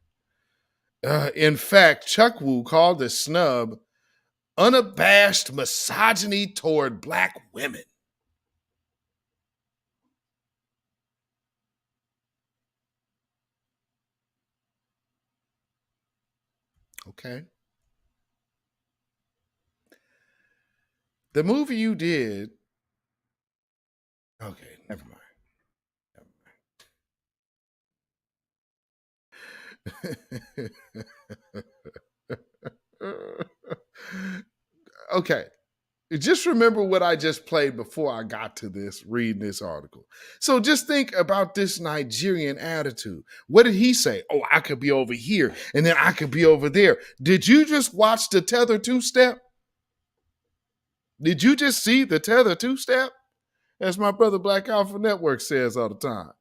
In fact, Chukwu called the snub unabashed misogyny toward black women. Okay. The movie you did. Okay, never mind. Okay. Just remember what I just played before I got to this, reading this article. So just think about this Nigerian attitude. What did he say? Oh, I could be over here and then I could be over there. Did you just watch the Tether two-step? Did you just see the Tether two-step? As my brother Black Alpha Network says all the time.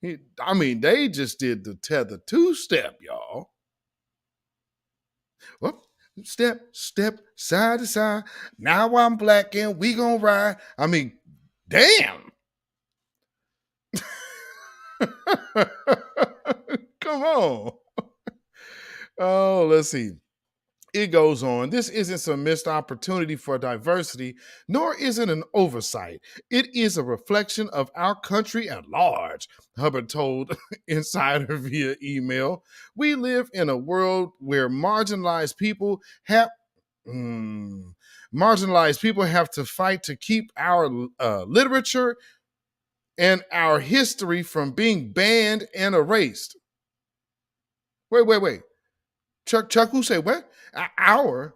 They just did the Tether two-step, y'all. Well, step, side to side. Now I'm black and we gonna ride. Damn. Come on. Oh, let's see. It goes on. This isn't some missed opportunity for diversity, nor is it an oversight. It is a reflection of our country at large, Hubbard told Insider via email. We live in a world where marginalized people have to fight to keep our literature and our history from being banned and erased. Wait. Chuck, who say what? Our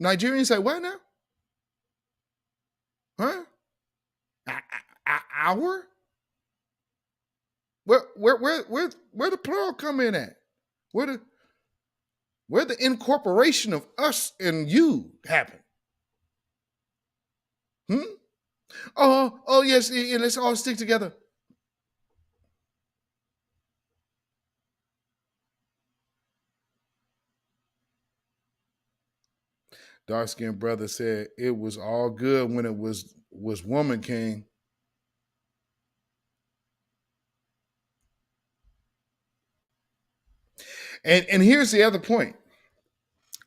Nigerians say what now? Huh? Our? Where the plural come in at? Where the incorporation of us and you happen? Oh yes, yeah, let's all stick together. Dark-skinned brother said it was all good when it was Woman King. And here's the other point.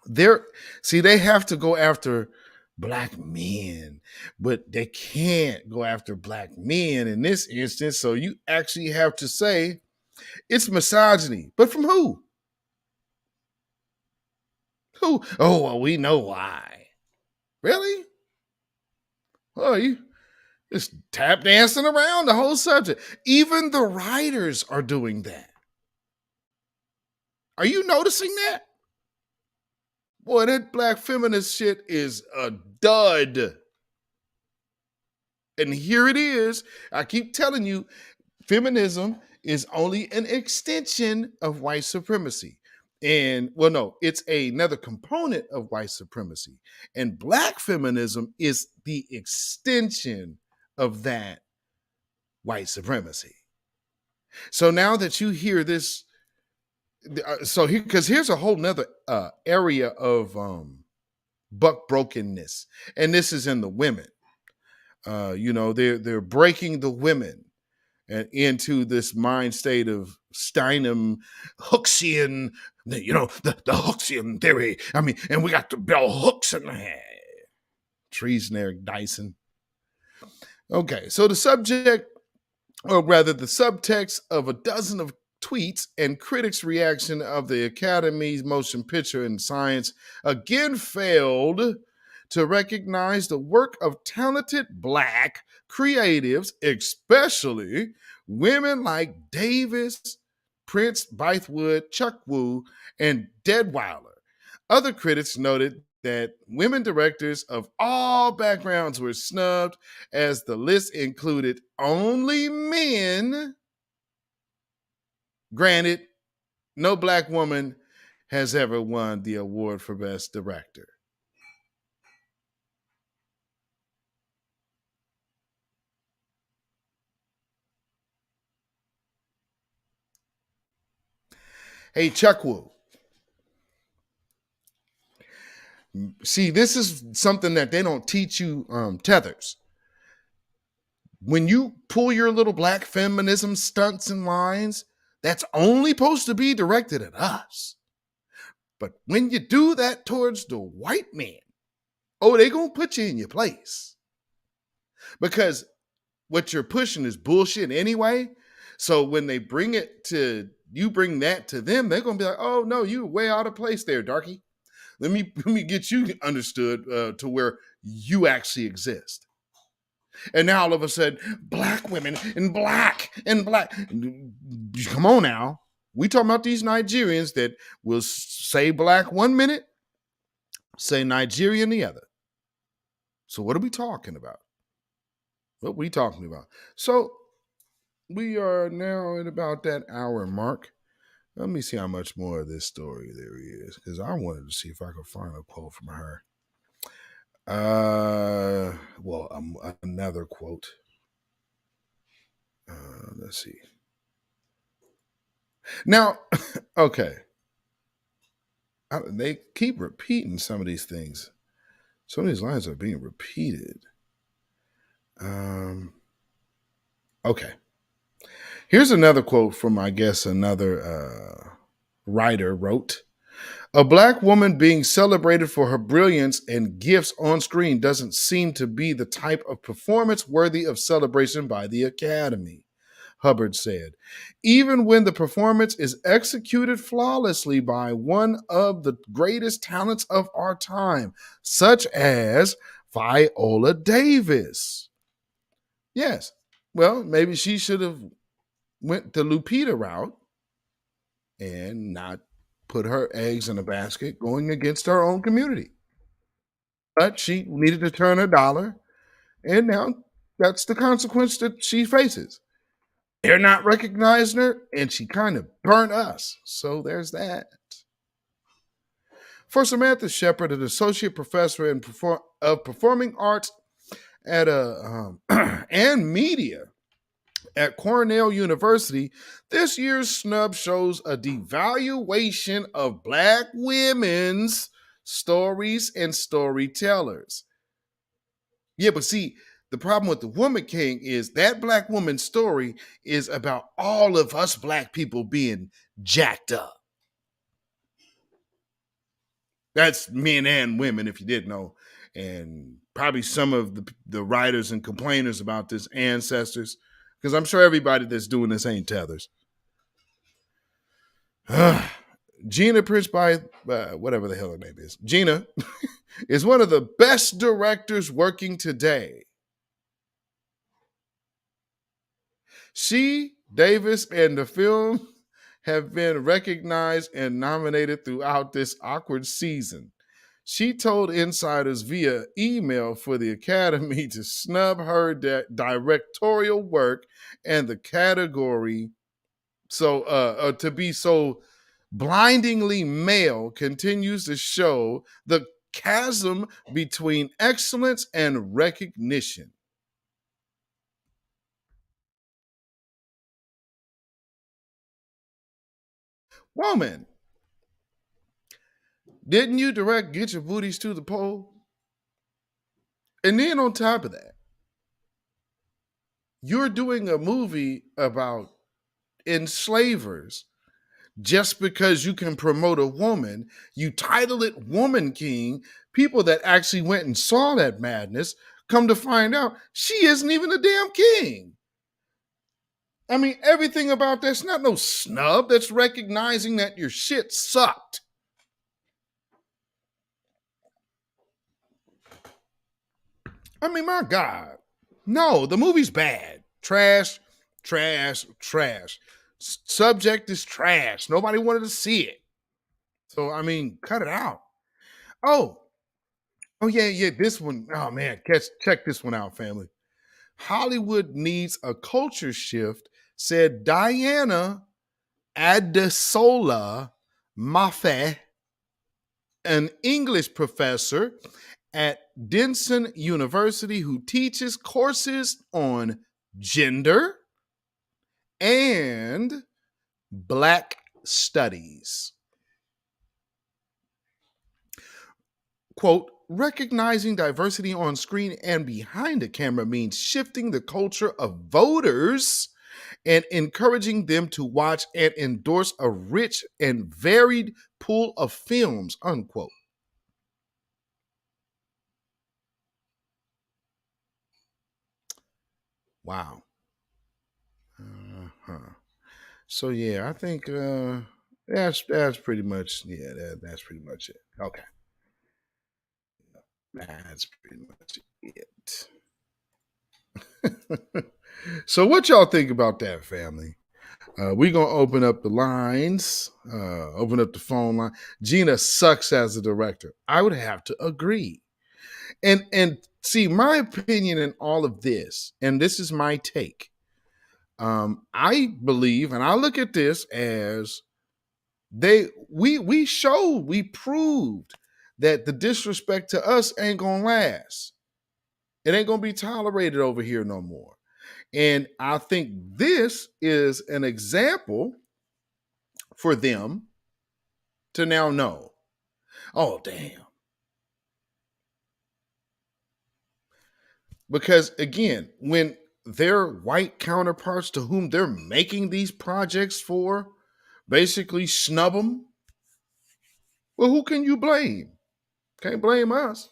They have to go after black men, but they can't go after black men in this instance. So you actually have to say it's misogyny. But from who? Who? Oh, well, we know why. Really? Oh, you just tap dancing around the whole subject. Even the writers are doing that. Are you noticing that? Boy, that black feminist shit is a dud. And here it is. I keep telling you, feminism is only an extension of white supremacy. And well, no, it's another component of white supremacy. And black feminism is the extension of that white supremacy. So now that you hear this, because here's a whole nother area of buck brokenness, and this is in the women. They're breaking the women and into this mind state of Steinem Hooksian, the Hooksian theory. I mean, and we got the bell hooks in the head. Treasonary Dyson. Okay, so the subject, or rather the subtext of a dozen of tweets and critics' reaction of the Academy's Motion Picture and Science again failed to recognize the work of talented black creatives, especially women like Davis, Prince Bythewood, Chuck Wu, and Deadweiler. Other critics noted that women directors of all backgrounds were snubbed, as the list included only men. Granted, no black woman has ever won the award for Best Director. Hey, Chuck Wu. See, this is something that they don't teach you tethers. When you pull your little black feminism stunts and lines, that's only supposed to be directed at us. But when you do that towards the white man, they're going to put you in your place. Because what you're pushing is bullshit anyway. So when they bring that to them, they're going to be like, oh, no, you're way out of place there, darky. Let me get you understood to where you actually exist. And now all of a sudden, black women and black. Come on now. We talking about these Nigerians that will say black one minute, say Nigerian the other. So what are we talking about? So we are now at about that hour mark. Let me see how much more of this story there is, because I wanted to see if I could find a quote from her. Another quote. Let's see. Now, okay. They keep repeating some of these things. Some of these lines are being repeated. Okay. Here's another quote from, I guess, another writer wrote. A black woman being celebrated for her brilliance and gifts on screen doesn't seem to be the type of performance worthy of celebration by the Academy, Hubbard said. Even when the performance is executed flawlessly by one of the greatest talents of our time, such as Viola Davis. Yes, well, maybe she should have went the Lupita route and not put her eggs in a basket going against her own community. But she needed to turn her dollar, and now that's the consequence that she faces. They're not recognizing her, and she kind of burnt us. So there's that. For Samantha Shepard, an associate professor of performing arts at and media at Cornell University, this year's snub shows a devaluation of black women's stories and storytellers. Yeah, but see, the problem with the Woman King is that black woman's story is about all of us black people being jacked up. That's men and women, if you didn't know. And probably some of the writers and complainers about this, ancestors, because I'm sure everybody that's doing this ain't tethers. Gina Prince by whatever the hell her name is. Gina is one of the best directors working today. She, Davis, and the film have been recognized and nominated throughout this awkward season. She told insiders via email for the Academy to snub her directorial work and the category to be so blindingly male continues to show the chasm between excellence and recognition. Woman, didn't you direct Get Your Booties to the Pole? And then on top of that, you're doing a movie about enslavers just because you can promote a woman. You title it Woman King. People that actually went and saw that madness come to find out she isn't even a damn king. I mean, everything about that's not no snub. That's recognizing that your shit sucked. I mean, my God. No, the movie's bad. Trash, trash, trash. Subject is trash. Nobody wanted to see it. So, I mean, cut it out. Oh yeah. This one, oh man, check this one out, family. Hollywood needs a culture shift, said Diana Adesola Mafe, an English professor at Denson University who teaches courses on gender and Black studies. Quote, recognizing diversity on screen and behind the camera means shifting the culture of voters and encouraging them to watch and endorse a rich and varied pool of films, unquote. Wow. So yeah, I think that's pretty much that's pretty much it. Okay. That's pretty much it. So what y'all think about that, family? We're going to open up the lines, open up the phone line. Gina sucks as a director. I would have to agree. And see, my opinion in all of this, and this is my take. I believe, and I look at this as we proved that the disrespect to us ain't gonna last. It ain't gonna be tolerated over here no more. And I think this is an example for them to now know. Oh, damn. Because again, when their white counterparts to whom they're making these projects for basically snub them, well, who can you blame? Can't blame us.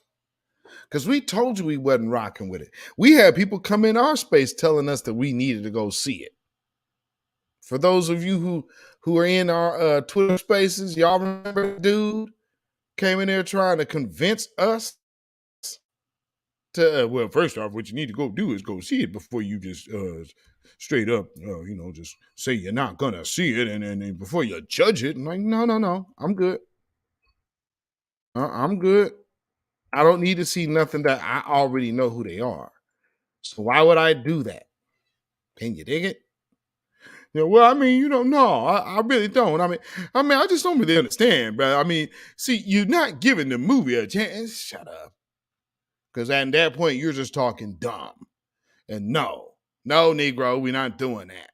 Because we told you we wasn't rocking with it. We had people come in our space telling us that we needed to go see it. For those of you who are in our Twitter spaces, y'all remember the dude came in there trying to convince us to, well, first off, what you need to go do is go see it before you just straight up, just say you're not going to see it and before you judge it. I'm like, no, I'm good. I'm good. I don't need to see nothing that I already know who they are. So why would I do that? Can you dig it? Well, I mean, no, I really don't. I mean, I just don't really understand, but I mean, see, you're not giving the movie a chance. Shut up. Because at that point, you're just talking dumb. And no, Negro, we're not doing that.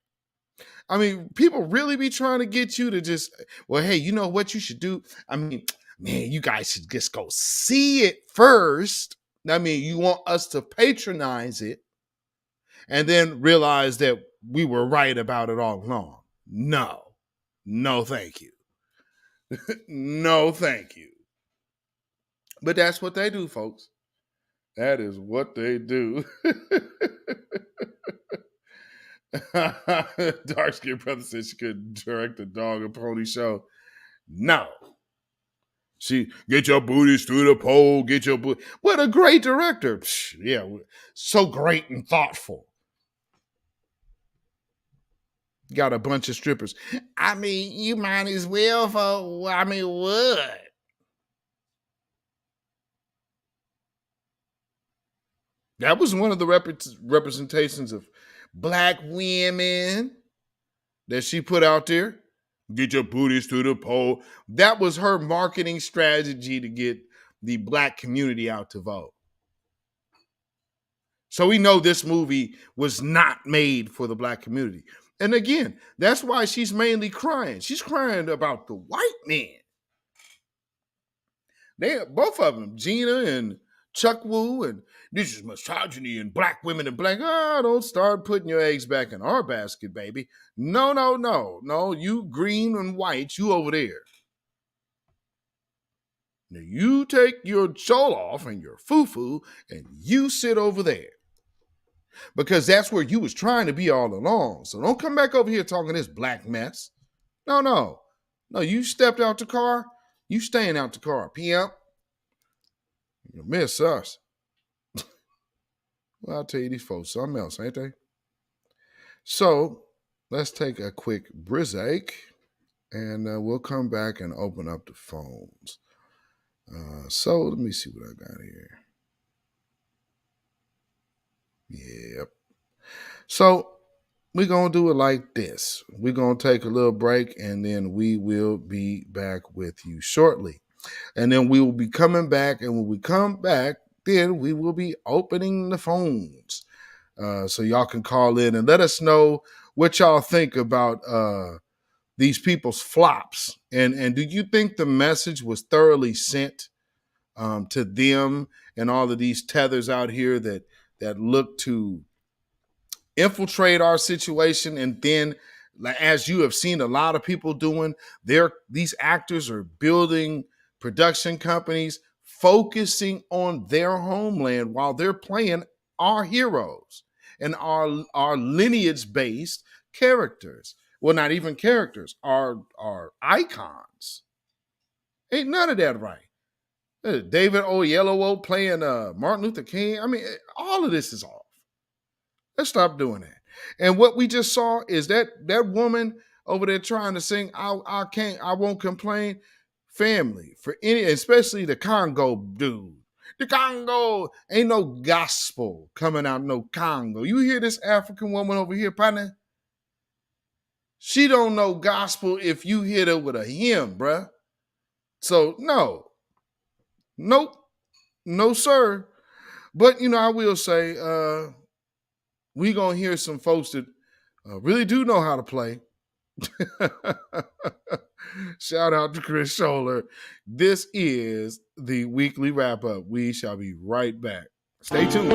I mean, people really be trying to get you to just, well, hey, you know what you should do? I mean, man, you guys should just go see it first. I mean, you want us to patronize it and then realize that we were right about it all along. No, thank you. No, thank you. But that's what they do, folks. That is what they do. Dark skinned brother said she couldn't direct a dog and pony show. No. She get your booties through the pole, get your booty. What a great director. Psh, yeah, so great and thoughtful. Got a bunch of strippers. I mean, you might as well for, I mean, what? That was one of the representations of black women that she put out there. Get your booties to the pole. That was her marketing strategy to get the black community out to vote. So we know this movie was not made for the black community. And again, that's why she's mainly crying. She's crying about the white men. They both of them, Gina and Chuck Wu, and this is misogyny and black women and black. Oh, don't start putting your eggs back in our basket, baby. No. You green and white, you over there. Now you take your chol off and your foo-foo and you sit over there. Because that's where you was trying to be all along. So don't come back over here talking this black mess. No, you stepped out the car. You staying out the car, pimp. You miss us. Well, I'll tell you, these folks something else, ain't they? So let's take a quick break, and we'll come back and open up the phones. So let me see what I got here. Yep. So we're going to do it like this. We're going to take a little break, and then we will be back with you shortly. And then we will be coming back, and when we come back, then we will be opening the phones. So y'all can call in and let us know what y'all think about these people's flops. And do you think the message was thoroughly sent to them and all of these tethers out here that look to infiltrate our situation? And then, as you have seen a lot of people doing, these actors are building production companies focusing on their homeland while they're playing our heroes and our lineage-based characters. Well, not even characters, our icons. Ain't none of that right. David Oyelowo playing Martin Luther King. I mean, all of this is off. Let's stop doing that. And what we just saw is that woman over there trying to sing, I won't complain. Family, for any, especially the Congo dude. The Congo, ain't no gospel coming out no Congo. You hear this African woman over here, partner? She don't know gospel if you hit her with a hymn, bruh. So, no, sir. But, I will say, we going to hear some folks that really do know how to play. Shout out to Chris Scholler. This is the weekly wrap-up. We shall be right back. Stay tuned.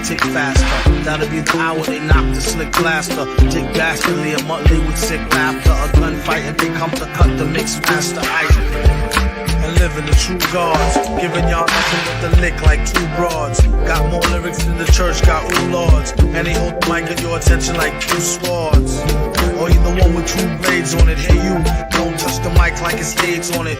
Tick faster. That'll be the hour they knock the slick blaster. Dick dastardly, a Muttley with sick laughter. A gunfight and they come to cut the mix master. And living the true gods. Giving y'all nothing but the lick like two broads. Got more lyrics than the church got ooh lords. And they hold the mic at your attention like two swords. Or you the one with two blades on it. Hey you, don't touch the mic like it's AIDS on it.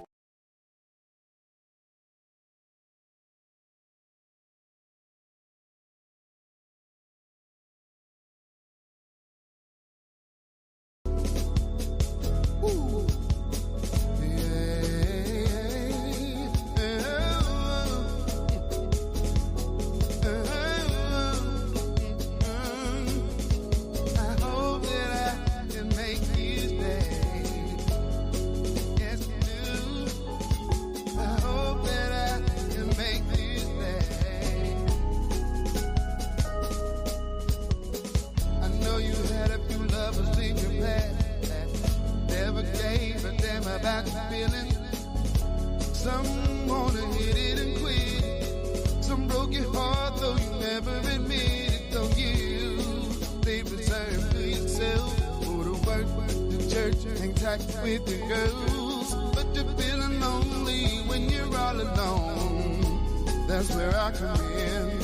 tight with the girls, but you're feeling lonely when you're all alone. That's where I come in.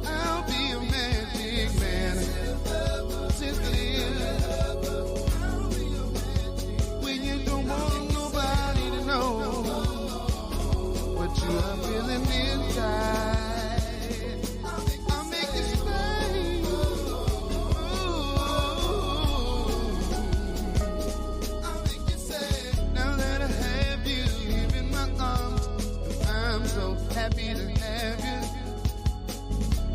I'll be a magic man. When you don't want nobody to know what you are feeling inside, I'll make you stay. I'll make you say, now that I have you here in my arms, I'm so happy to have you.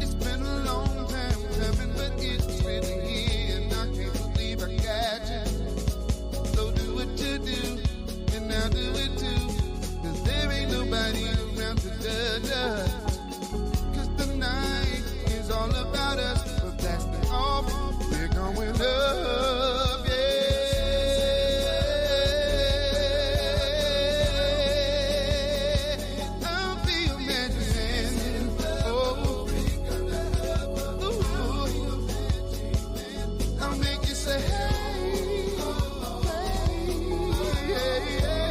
It's been a long time coming, but it's really here, and I can't believe I got you. So do what you do, and I'll do it too, 'cause there ain't nobody around to judge us. 'Cause the night is all about us. We're blasting off, we're going up, yeah. I'll be a magic man. Oh, ooh. I'll make you say, hey, hey, hey.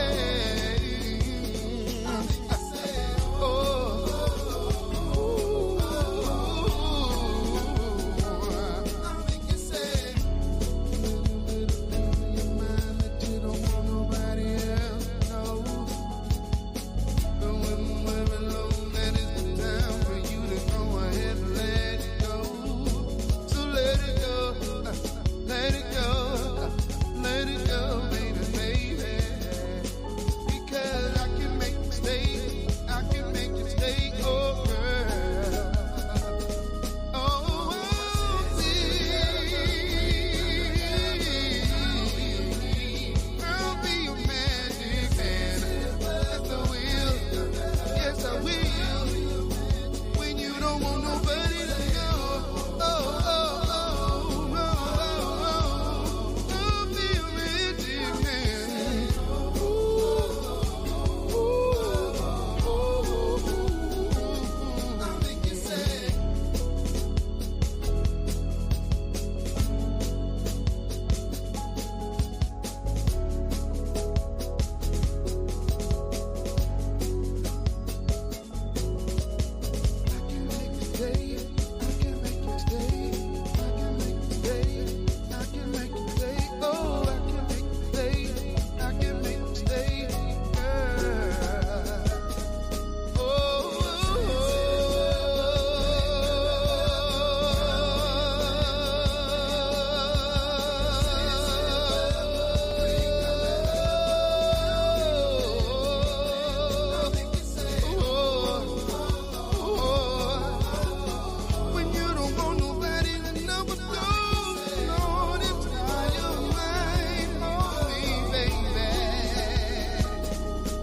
I'll make you say, mind that you don't want nobody else to know. But when we're alone, that is the time for you to go ahead and let it go. So let it go, let it go, let it go, baby, baby. Because I can make you stay, I can make you stay, oh girl. Oh, I'll be your magic man. Yes, I will. Yes, I will. When you don't want nobody to know. Oh, oh, oh, oh, oh, oh. I'll be your magic man. I'll make you say. I can make you stay. I can make you stay. I can make you stay. I can make you stay. Oh, I can make you stay. I can make you stay, girl. When you don't want nobody to know what's going on inside your mind, oh baby,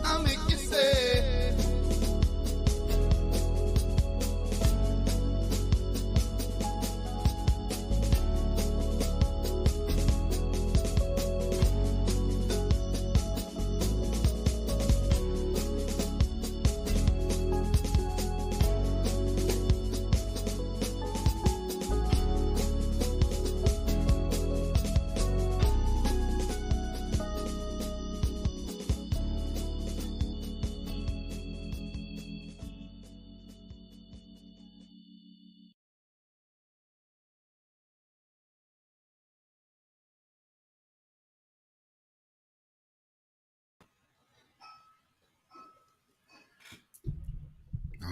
I'll make you say.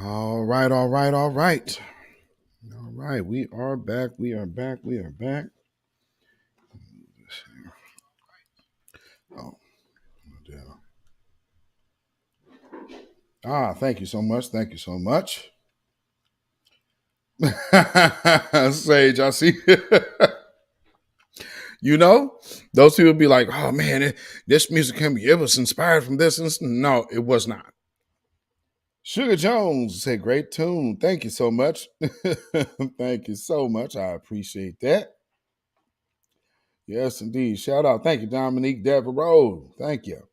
All right, all right, all right. All right, we are back. We are back. We are back. Oh, yeah. Thank you so much. Thank you so much. Sage, I see. You know, those people be like, oh man, this music it was inspired from this. No, it was not. Sugar Jones said, great tune. Thank you so much. Thank you so much. I appreciate that. Yes, indeed. Shout out. Thank you, Dominique Devereaux. Thank you.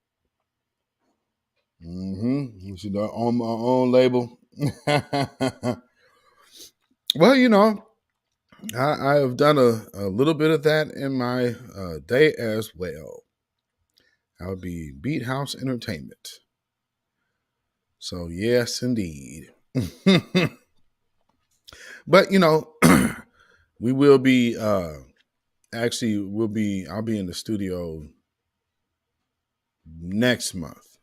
You should on my own label. Well, you know, I have done a little bit of that in my day as well. I'll be Beat House Entertainment. So yes, indeed. But we will be actually I'll be in the studio next month.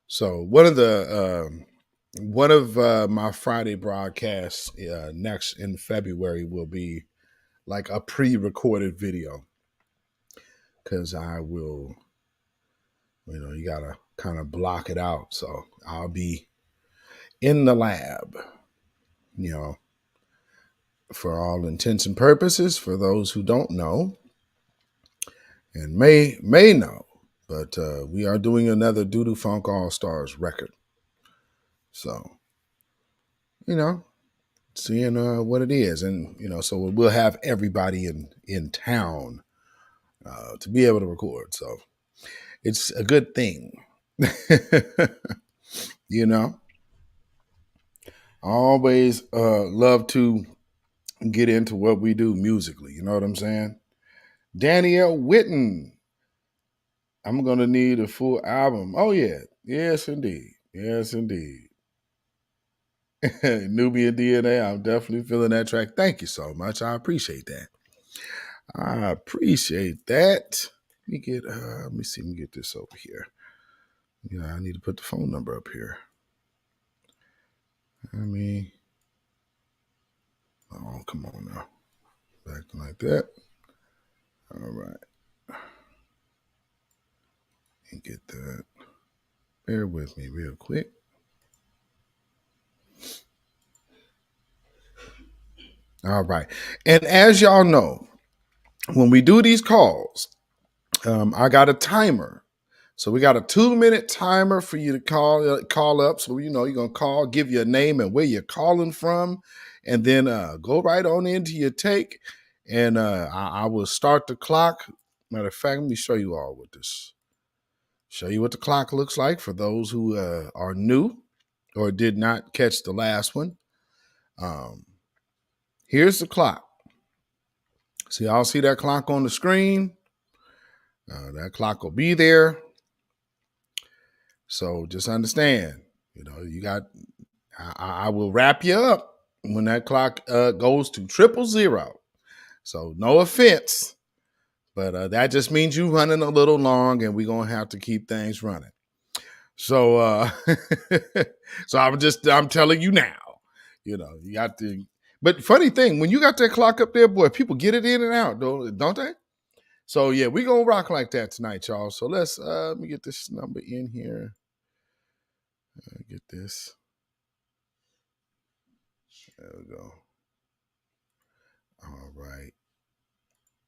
So one of my Friday broadcasts next in February will be like a pre-recorded video, because I will, you gotta kind of block it out. So I'll be in the lab, for all intents and purposes, for those who don't know and may know. But we are doing another Doodoo Funk All Stars record. So, seeing what it is. And, so we'll have everybody in town to be able to record. So it's a good thing. Always love to get into what we do musically. You know what I'm saying? Danielle Witten. I'm going to need a full album. Oh, yeah. Yes, indeed. Yes, indeed. Nubian DNA. I'm definitely feeling that track. Thank you so much. I appreciate that. Let me get, let me see. Let me get this over here. I need to put the phone number up here. Oh, come on now. Back like that. All right. And get that. Bear with me real quick. All right. And as y'all know, when we do these calls, I got a timer. So we got a 2-minute timer for you to call up. So, you're going to call, give your name and where you're calling from, and then go right on into your take. And I will start the clock. Matter of fact, let me show you all what this. Show you what the clock looks like for those who are new or did not catch the last one. Here's the clock. See, y'all see that clock on the screen? That clock will be there. So just understand, you got, I will wrap you up when that clock goes to 000. So no offense, but that just means you running a little long, and we're going to have to keep things running. So, so I'm telling you now, you got to, but funny thing, when you got that clock up there, boy, people get it in and out, don't they? So yeah, we're going to rock like that tonight, y'all. So let me get this number in here. Get this. There we go. All right.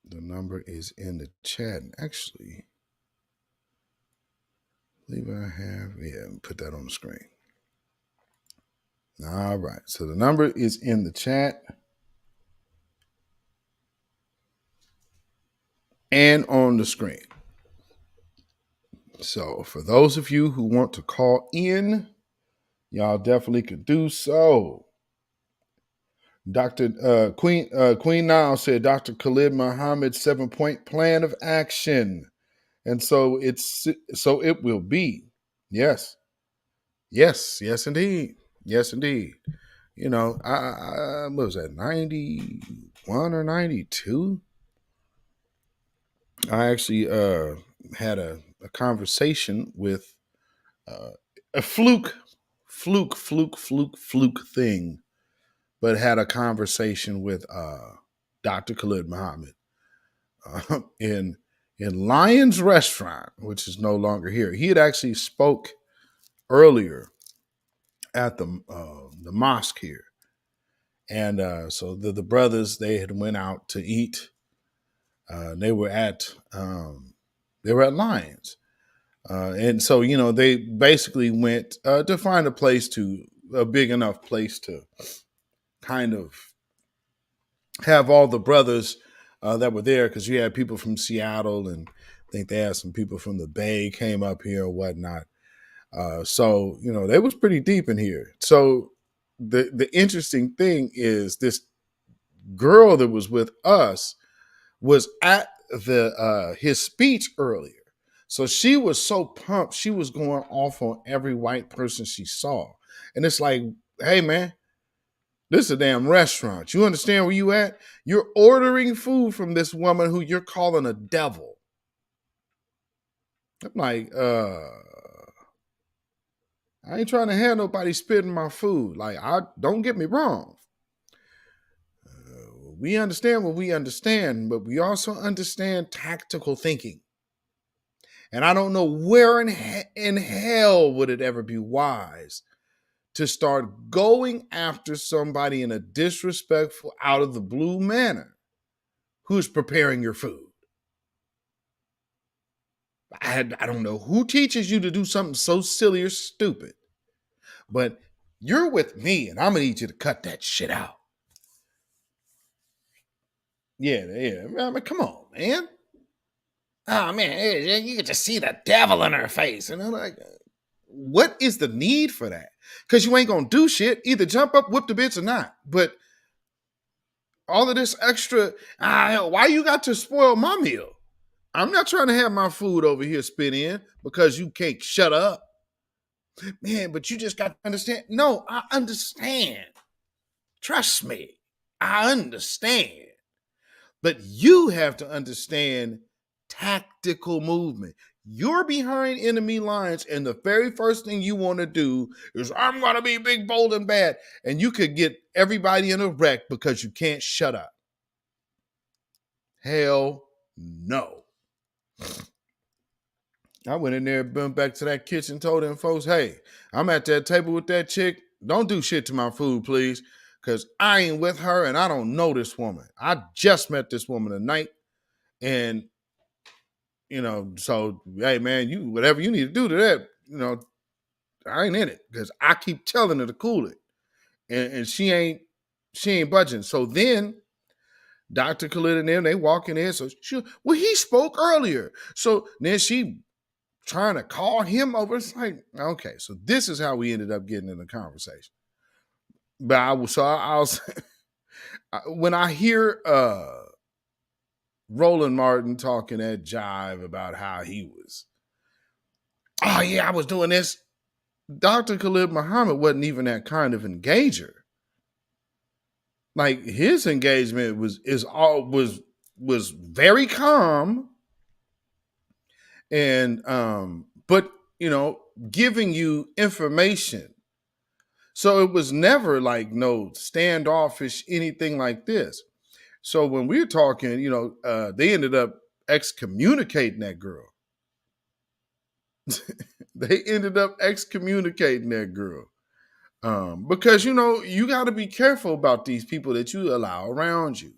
The number is in the chat. Actually, I believe I have, put that on the screen. All right. So the number is in the chat and on the screen. So for those of you who want to call in, y'all definitely could do so. Dr. Queen Nile said Dr. Khalid Muhammad's 7-point plan of action. And so it will be. Yes. Yes, indeed. Yes, indeed. I what was that, 91 or 92? I actually had a conversation with a fluke thing, but had a conversation with Dr. Khalid Muhammad in Lion's Restaurant, which is no longer here. He had actually spoke earlier at the mosque here, and so the brothers, they had went out to eat. They were at Lions, and so they basically went to find a big enough place to kind of have all the brothers that were there, because you had people from Seattle, and I think they had some people from the Bay came up here or whatnot. So they was pretty deep in here. So the interesting thing is this girl that was with us was at the his speech earlier. So she was so pumped, she was going off on every white person she saw. And it's like, hey man, this is a damn restaurant. You understand where you at? You're ordering food from this woman who you're calling a devil. I'm like, I ain't trying to have nobody spitting my food. Like, don't get me wrong. We understand what we understand, but we also understand tactical thinking. And I don't know where in hell would it ever be wise to start going after somebody in a disrespectful, out of the blue manner who's preparing your food. I don't know who teaches you to do something so silly or stupid, but you're with me and I'm going to need you to cut that shit out. Yeah. I mean, come on, man. Oh, man, you could just see the devil in her face. And I'm like, what is the need for that? Because you ain't going to do shit. Either jump up, whip the bitch or not. But all of this extra, why you got to spoil my meal? I'm not trying to have my food over here spit in because you can't shut up. Man, but you just got to understand. No, I understand. Trust me. I understand. But you have to understand tactical movement. You're behind enemy lines, and the very first thing you want to do is, I'm going to be big, bold, and bad. And you could get everybody in a wreck because you can't shut up. Hell no. I went in there, went back to that kitchen, told them folks, hey, I'm at that table with that chick. Don't do shit to my food, please, because I ain't with her and I don't know this woman. I just met this woman tonight. And, so, hey, man, you whatever you need to do to that, I ain't in it because I keep telling her to cool it. And she ain't budging. So then Dr. Khalid and them, they walking in. So he spoke earlier. So then she trying to call him over. It's like, okay, so this is how we ended up getting in the conversation. But I was when I hear Roland Martin talking that jive about how he was, oh yeah, I was doing this. Dr. Khalid Muhammad wasn't even that kind of engager. Like his engagement was very calm. And but giving you information. So it was never like no standoffish, anything like this. So when we were talking, they ended up excommunicating that girl. They ended up excommunicating that girl. Because you got to be careful about these people that you allow around you.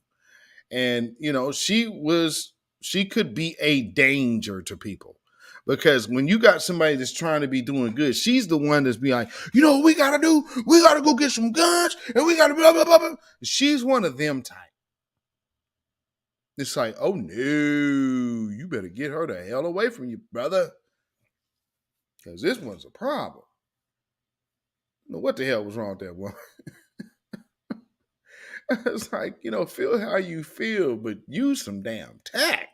And she could be a danger to people. Because when you got somebody that's trying to be doing good, she's the one that's be like, what we got to do? We got to go get some guns and we got to blah, blah, blah, blah. She's one of them type. It's like, oh, no, you better get her the hell away from you, brother. Because this one's a problem. What the hell was wrong with that woman? It's like, feel how you feel, but use some damn tact.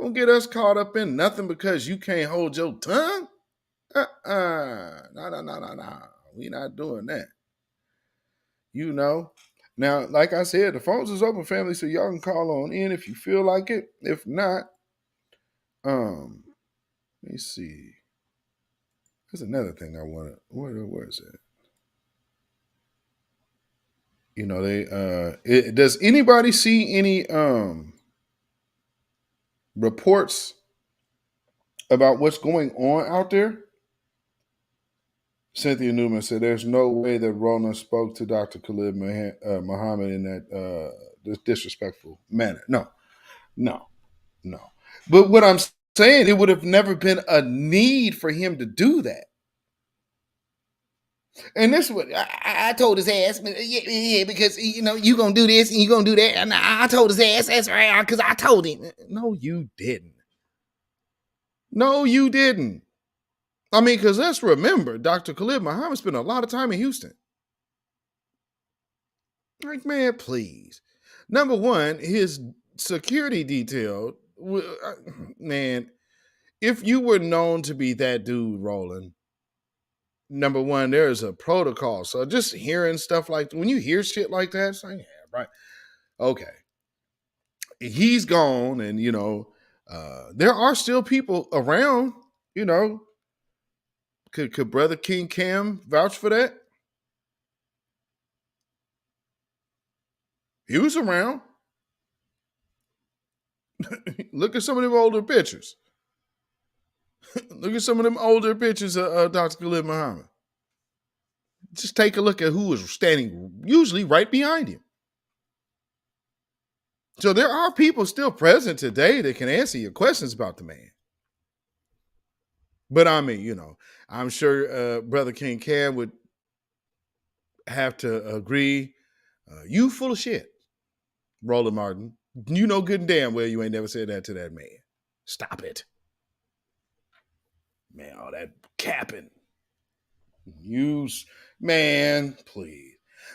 Don't get us caught up in nothing because you can't hold your tongue. No. We not doing that. Now, like I said, the phones is open, family, so y'all can call on in if you feel like it. If not, let me see. There's another thing I want to. Where is it? Does anybody see any reports about what's going on out there? Cynthia Newman said, there's no way that Roland spoke to Dr. Khalid Muhammad in that disrespectful manner. No. But what I'm saying, it would have never been a need for him to do that. And this is what I told his ass, yeah, because, you going to do this and you going to do that. And I told his ass, that's right, because I told him. No, you didn't. I mean, because let's remember, Dr. Khalid Muhammad spent a lot of time in Houston. Like, man, please. Number one, his security detail, man, if you were known to be that dude, Roland, number one, there's a protocol. So just hearing stuff like, when you hear shit like that, it's like, yeah, right. Okay. He's gone, and there are still people around. Could Brother King Cam vouch for that? He was around. Look at some of them older pictures. Look at some of them older pictures of Dr. Khalid Muhammad. Just take a look at who was standing usually right behind him. So there are people still present today that can answer your questions about the man. But I mean, I'm sure Brother King Cam would have to agree. You full of shit, Roland Martin. You know good and damn well you ain't never said that to that man. Stop it. Man, all that capping. Man, please.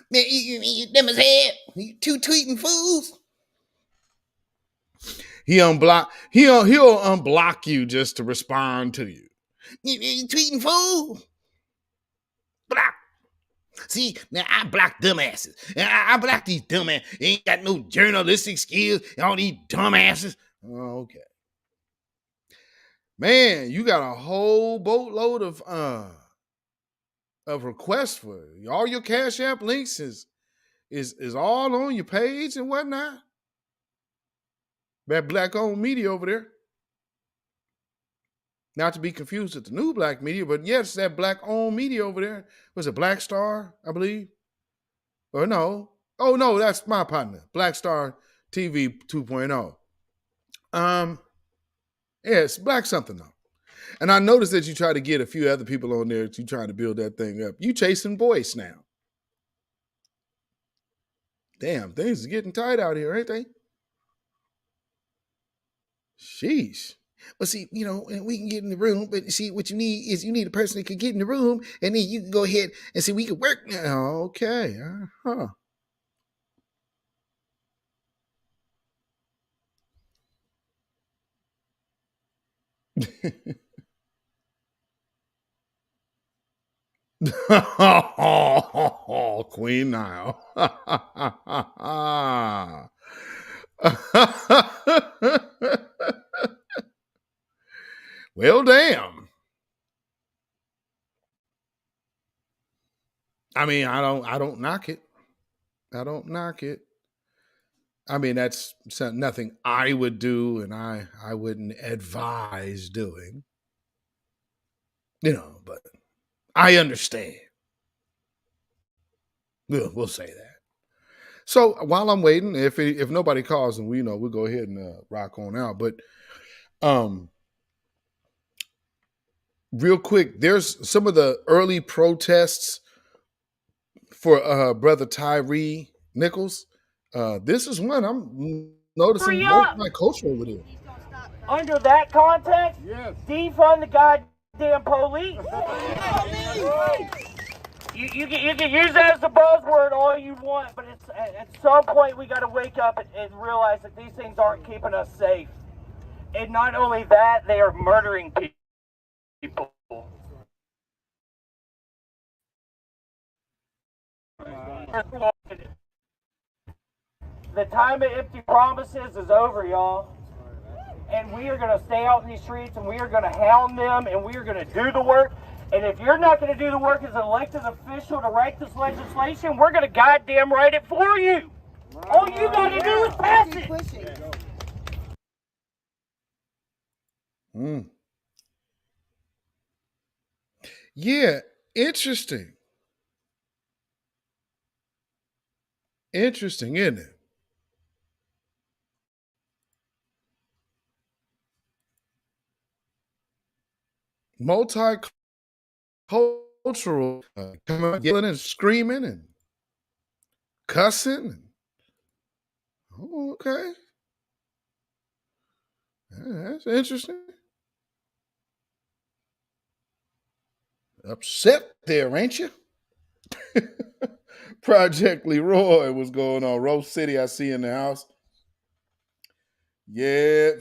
Man, you them his head. You two tweeting fools. He'll unblock you just to respond to you. You tweeting fool. Block. See, now I block dumbasses. I block these dumbasses. They ain't got no journalistic skills. All these dumbasses. Oh, okay. Man, you got a whole boatload of requests for all your Cash App links is all on your page and whatnot. That black-owned media over there. Not to be confused with the new black media, but yes, that black-owned media over there. Was it Black Star, I believe? Or no? Oh, no, that's my partner. Black Star TV 2.0. Yeah, it's Black something, though. And I noticed that you try to get a few other people on there to try to build that thing up. You chasing voice now. Damn, things are getting tight out here, ain't they? Sheesh. Well, see, we can get in the room, but see, what you need is a person that can get in the room, and then you can go ahead and see, we can work. Okay. Uh-huh. Queen Nile. Well, damn. I mean, I don't knock it. I don't knock it. I mean, that's nothing I would do, and I wouldn't advise doing. But I understand. We'll say that. So while I'm waiting, if nobody calls, then we'll go ahead and rock on out. But real quick, there's some of the early protests for Brother Tyre Nichols. This is one I'm noticing multicultural with it. Under that context, yes. Defund the goddamn police. You can use that as a buzzword all you want, but it's at some point we got to wake up and realize that these things aren't keeping us safe. And not only that, they are murdering people. The time of empty promises is over, y'all. And we are going to stay out in these streets, and we are going to hound them, and we are going to do the work. And if you're not going to do the work as an elected official to write this legislation, we're going to goddamn write it for you. All you got to do is pass it. Yeah, interesting. Interesting, isn't it? Multicultural, coming out yelling and screaming and cussing. Oh, okay. Yeah, that's interesting. Upset there, ain't you? Project Leroy was going on. Rose City, I see in the house. Yeah.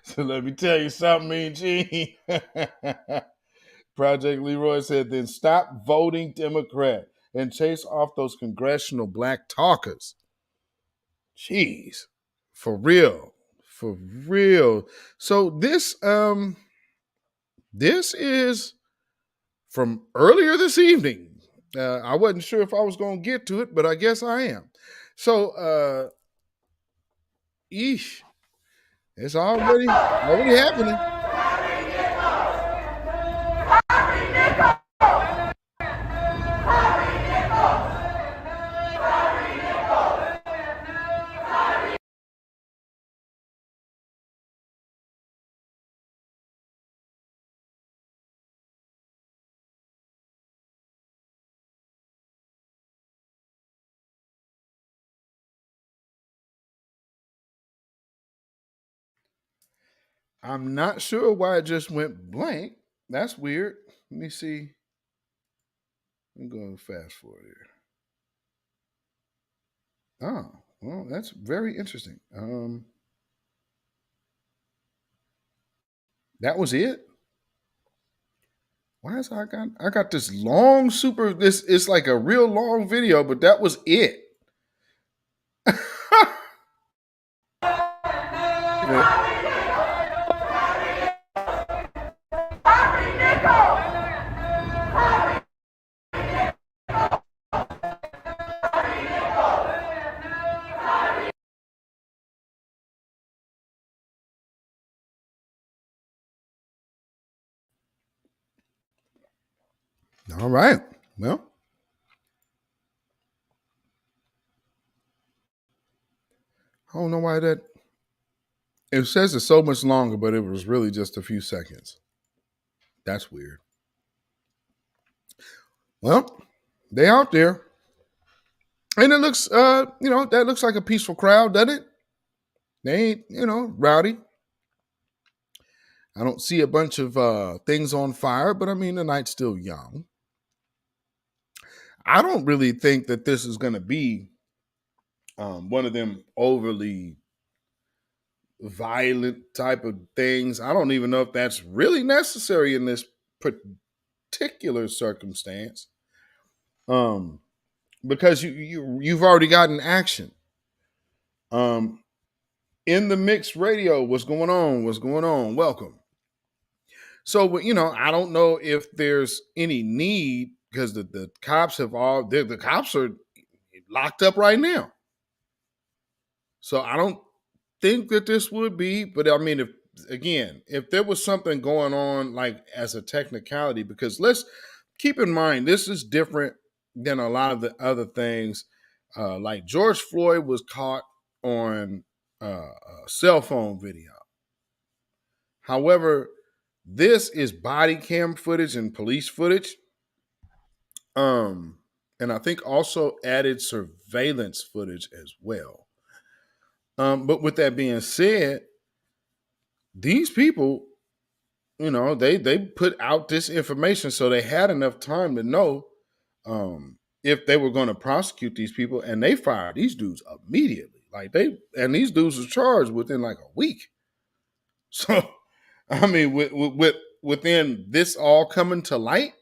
So let me tell you something, Mean Gene. Project Leroy said, then stop voting Democrat and chase off those congressional black talkers. Jeez. For real. For real. So this is from earlier this evening. I wasn't sure if I was going to get to it, but I guess I am. So, it's already happening. I'm not sure why it just went blank. That's weird. Let me see. I'm going to fast forward here. Oh, well, that's very interesting. That was it. Why is I got this long this it's like a real long video, but that was it. All right. Well, I don't know why that. It says it's so much longer, but it was really just a few seconds. That's weird. Well, they out there. And it looks, that looks like a peaceful crowd, doesn't it? They ain't, rowdy. I don't see a bunch of things on fire, but I mean, the night's still young. I don't really think that this is going to be one of them overly violent type of things. I don't even know if that's really necessary in this particular circumstance. Because you've already gotten action. In the mixed radio, what's going on? What's going on? Welcome. So, I don't know if there's any need because the cops the cops are locked up right now. So I don't think that this would be, but I mean, if there was something going on like as a technicality, because let's keep in mind, this is different than a lot of the other things. Like George Floyd was caught on a cell phone video. However, this is body cam footage and police footage. And I think also added surveillance footage as well. But with that being said, these people, they put out this information, so they had enough time to know if they were going to prosecute these people, and they fired these dudes immediately. And these dudes were charged within like a week. So, I mean, within this all coming to light.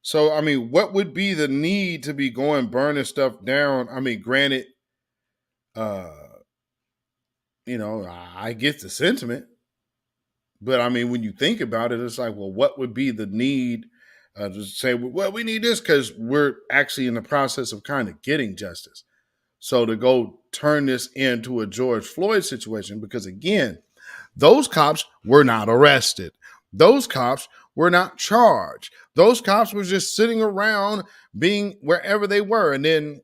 So, I mean, what would be the need to be going burning stuff down? I mean, granted, I get the sentiment, but I mean, when you think about it, it's like, well, what would be the need to say, well, we need this because we're actually in the process of kind of getting justice. So to go turn this into a George Floyd situation, because again, those cops were not arrested. Those cops were not charged. Those cops were just sitting around being wherever they were. And then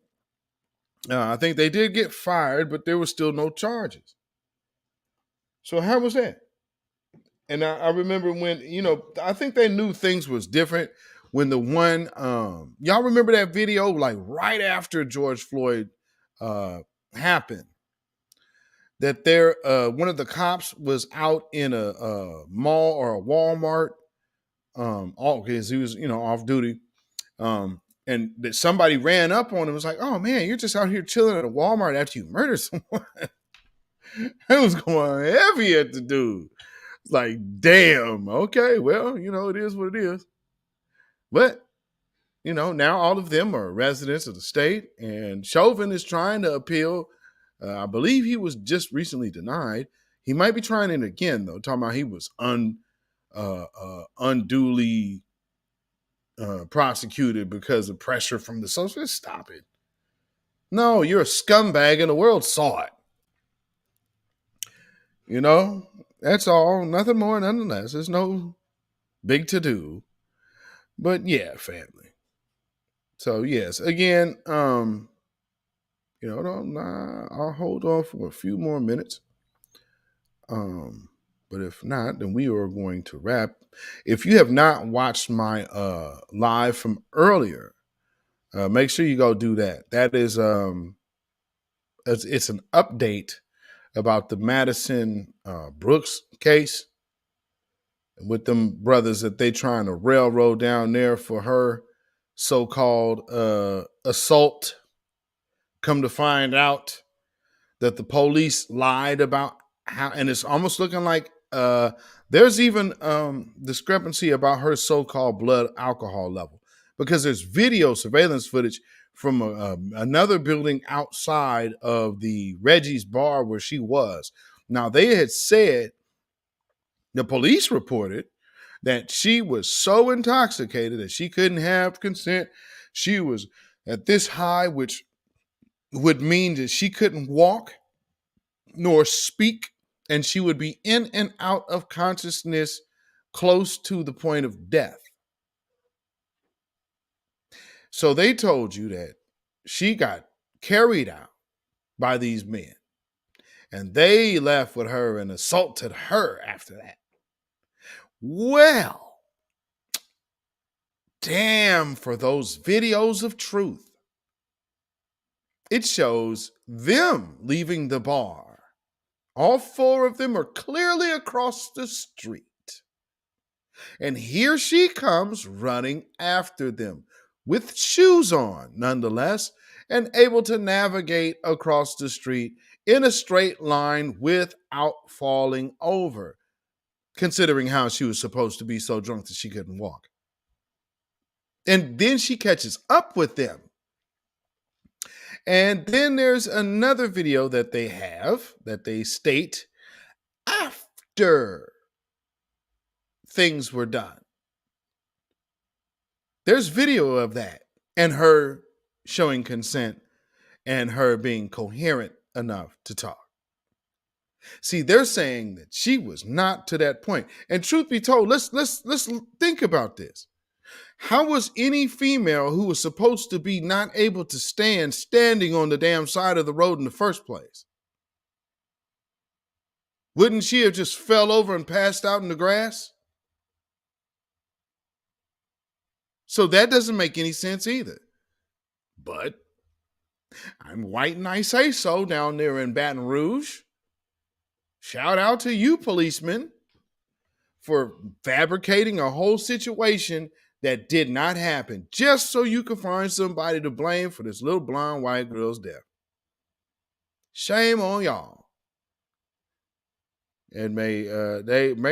I think they did get fired, but there were still no charges. So how was that? And I remember when, I think they knew things was different when the one, y'all remember that video, like right after George Floyd happened, that one of the cops was out in a mall or a Walmart, because he was, off duty. and that somebody ran up on him and was like, oh man, you're just out here chilling at a Walmart after you murdered someone. It was going heavy at the dude. It's like, damn, okay, well, it is what it is. But, now all of them are residents of the state, and Chauvin is trying to appeal. I believe he was just recently denied. He might be trying it again, though, talking about he was unduly prosecuted because of pressure from the socialists. Stop it. No, you're a scumbag, and the world saw it. That's all. Nothing more, nothing less. There's no big to-do. But yeah, family. So yes, again, I'll hold on for a few more minutes. But if not, then we are going to wrap. If you have not watched my live from earlier, make sure you go do that. That is it's an update about the Madison Brooks case with them brothers that they trying to railroad down there for her so-called assault. Come to find out that the police lied about how, and it's almost looking like there's even discrepancy about her so-called blood alcohol level, because there's video surveillance footage from another building outside of the Reggie's bar where she was. Now, they had said, the police reported that she was so intoxicated that she couldn't have consent. She was at this high, which would mean that she couldn't walk nor speak, and she would be in and out of consciousness close to the point of death. So they told you that she got carried out by these men, and they left with her and assaulted her after that. Well, damn for those videos of truth. It shows them leaving the bar. All four of them are clearly across the street. And here she comes running after them with shoes on, nonetheless, and able to navigate across the street in a straight line without falling over, considering how she was supposed to be so drunk that she couldn't walk. And then she catches up with them. And then there's another video that they have that they state after things were done. There's video of that and her showing consent and her being coherent enough to talk. See, they're saying that she was not to that point. And truth be told, let's think about this. How was any female who was supposed to be not able to stand standing on the damn side of the road in the first place? Wouldn't she have just fell over and passed out in the grass? So that doesn't make any sense either. But I'm white and I say so down there in Baton Rouge. Shout out to you, policemen, for fabricating a whole situation that did not happen, just so you can find somebody to blame for this little blonde white girl's death. Shame on y'all. And may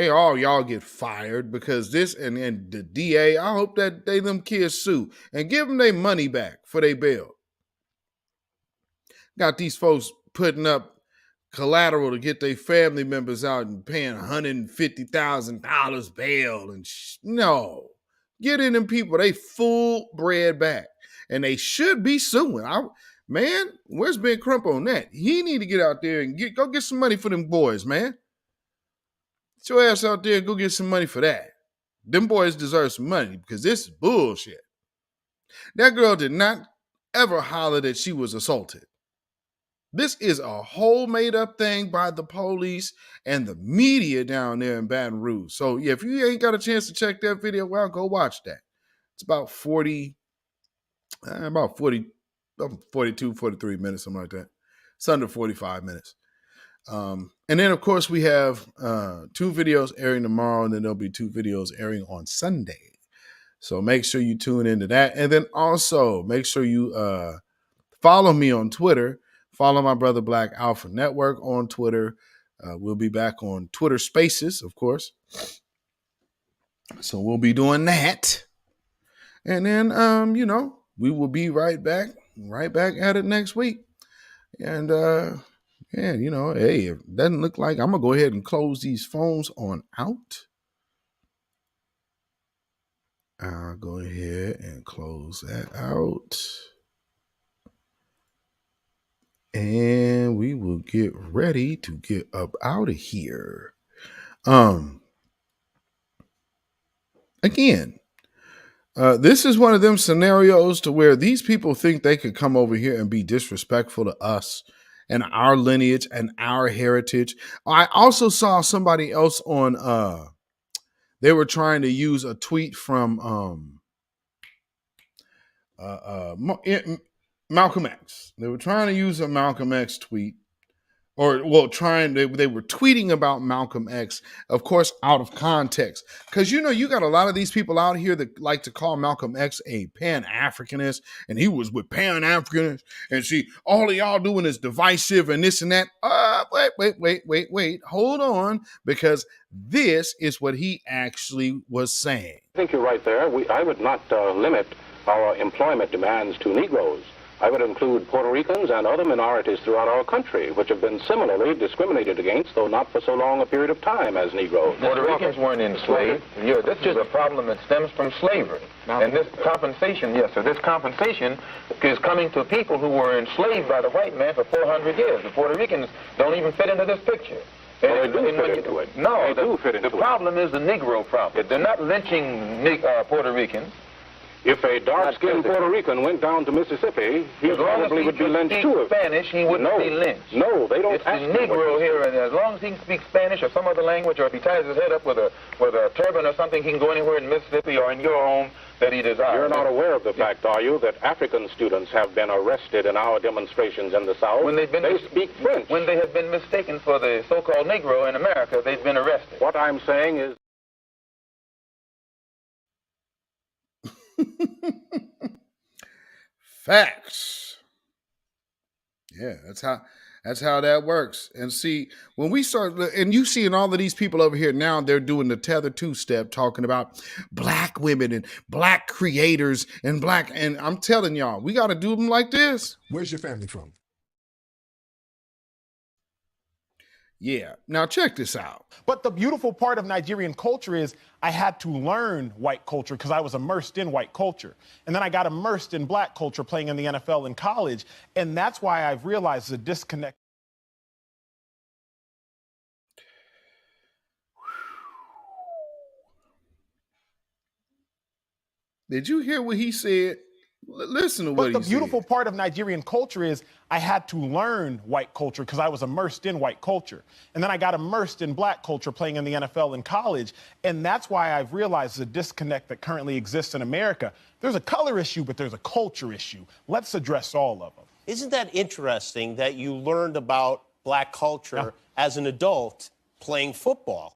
all y'all get fired, because this and the DA, I hope that them kids sue and give them their money back for their bail. Got these folks putting up collateral to get their family members out and paying $150,000 bail and no. Get in them people, they full bread back. And they should be suing. Man, where's Ben Crump on that? He need to get out there and go get some money for them boys, man. Get your ass out there and go get some money for that. Them boys deserve some money because this is bullshit. That girl did not ever holler that she was assaulted. This is a whole made-up thing by the police and the media down there in Baton Rouge. So, yeah, if you ain't got a chance to check that video, well, go watch that. It's about 42, 43 minutes, something like that. It's under 45 minutes. And then, of course, we have 2 videos airing tomorrow, and then there'll be 2 videos airing on Sunday. So make sure you tune into that. And then also make sure you follow me on Twitter. Follow my brother Black Alpha Network on Twitter. We'll be back on Twitter Spaces, of course. So we'll be doing that. And then, we will be right back at it next week. And, hey, it doesn't look like I'm going to go ahead and close these phones on out. I'll go ahead and close that out. And we will get ready to get up out of here. Again, this is one of them scenarios to where these people think they could come over here and be disrespectful to us and our lineage and our heritage. I also saw somebody else on, they were trying to use a tweet from Malcolm X. They were trying to use a Malcolm X tweet. They were tweeting about Malcolm X, of course, out of context. Because, you got a lot of these people out here that like to call Malcolm X a Pan-Africanist, and he was with Pan-Africanists, and see, all of y'all doing is divisive and this and that. Wait, hold on, because this is what he actually was saying. I think you're right there. I would not limit our employment demands to Negroes. I would include Puerto Ricans and other minorities throughout our country, which have been similarly discriminated against, though not for so long a period of time as Negroes. Puerto Ricans weren't enslaved. Yeah, this is a problem that stems from slavery. And this compensation, this compensation is coming to people who were enslaved by the white man for 400 years. The Puerto Ricans don't even fit into this picture. Well, they do fit into it. No, they do fit into it. The problem is the Negro problem. They're not lynching Puerto Ricans. If a dark-skinned Puerto Rican went down to Mississippi, he probably would be lynched too. Spanish, he wouldn't be lynched. No, they don't. It's the Negro here, and as long as he can speak Spanish or some other language, or if he ties his head up with a turban or something, he can go anywhere in Mississippi or in your home that he desires. You're not aware of the fact, are you, that African students have been arrested in our demonstrations in the South? When they speak French. When they have been mistaken for the so-called Negro in America, they've been arrested. What I'm saying is... Facts. Yeah, that's how that works. And see, when we start, and you seeing all of these people over here now, they're doing the tether two-step, talking about black women and black creators and I'm telling y'all, we got to do them like this. Where's your family from? Yeah. Now check this out. But the beautiful part of Nigerian culture is I had to learn white culture because I was immersed in white culture. And then I got immersed in black culture playing in the NFL in college. And that's why I've realized the disconnect. Did you hear what he said? Listen to what he said. But the beautiful part of Nigerian culture is I had to learn white culture because I was immersed in white culture. And then I got immersed in black culture playing in the NFL in college. And that's why I've realized the disconnect that currently exists in America. There's a color issue, but there's a culture issue. Let's address all of them. Isn't that interesting that you learned about black culture as an adult playing football?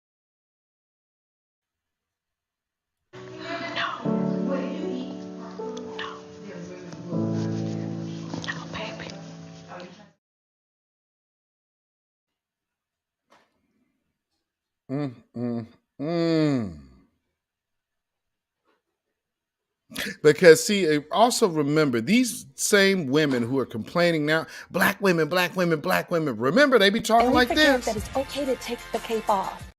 Because see, also remember these same women who are complaining now, black women, remember they be talking like this. That it's okay to take the cape off.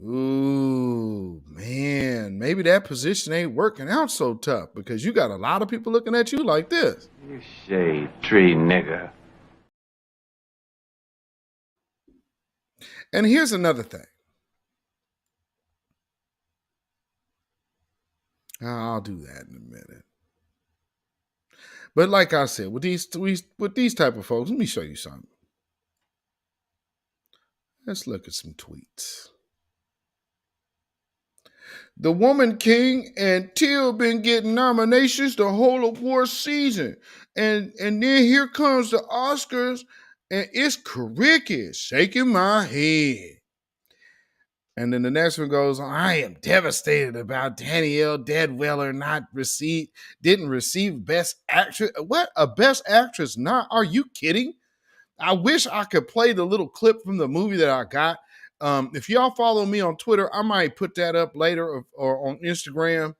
Ooh, man, maybe that position ain't working out so tough because you got a lot of people looking at you like this. You shade tree nigga. And here's another thing. I'll do that in a minute. But like I said, with these type of folks, let me show you something. Let's look at some tweets. The Woman King and Till been getting nominations the whole award season. And then here comes the Oscars, and it's cricket shaking my head. And then the next one goes, I am devastated about Danielle Deadweller didn't receive Best Actress. What? A Best Actress? Not? Are you kidding? I wish I could play the little clip from the movie that I got. If y'all follow me on Twitter, I might put that up later or on Instagram.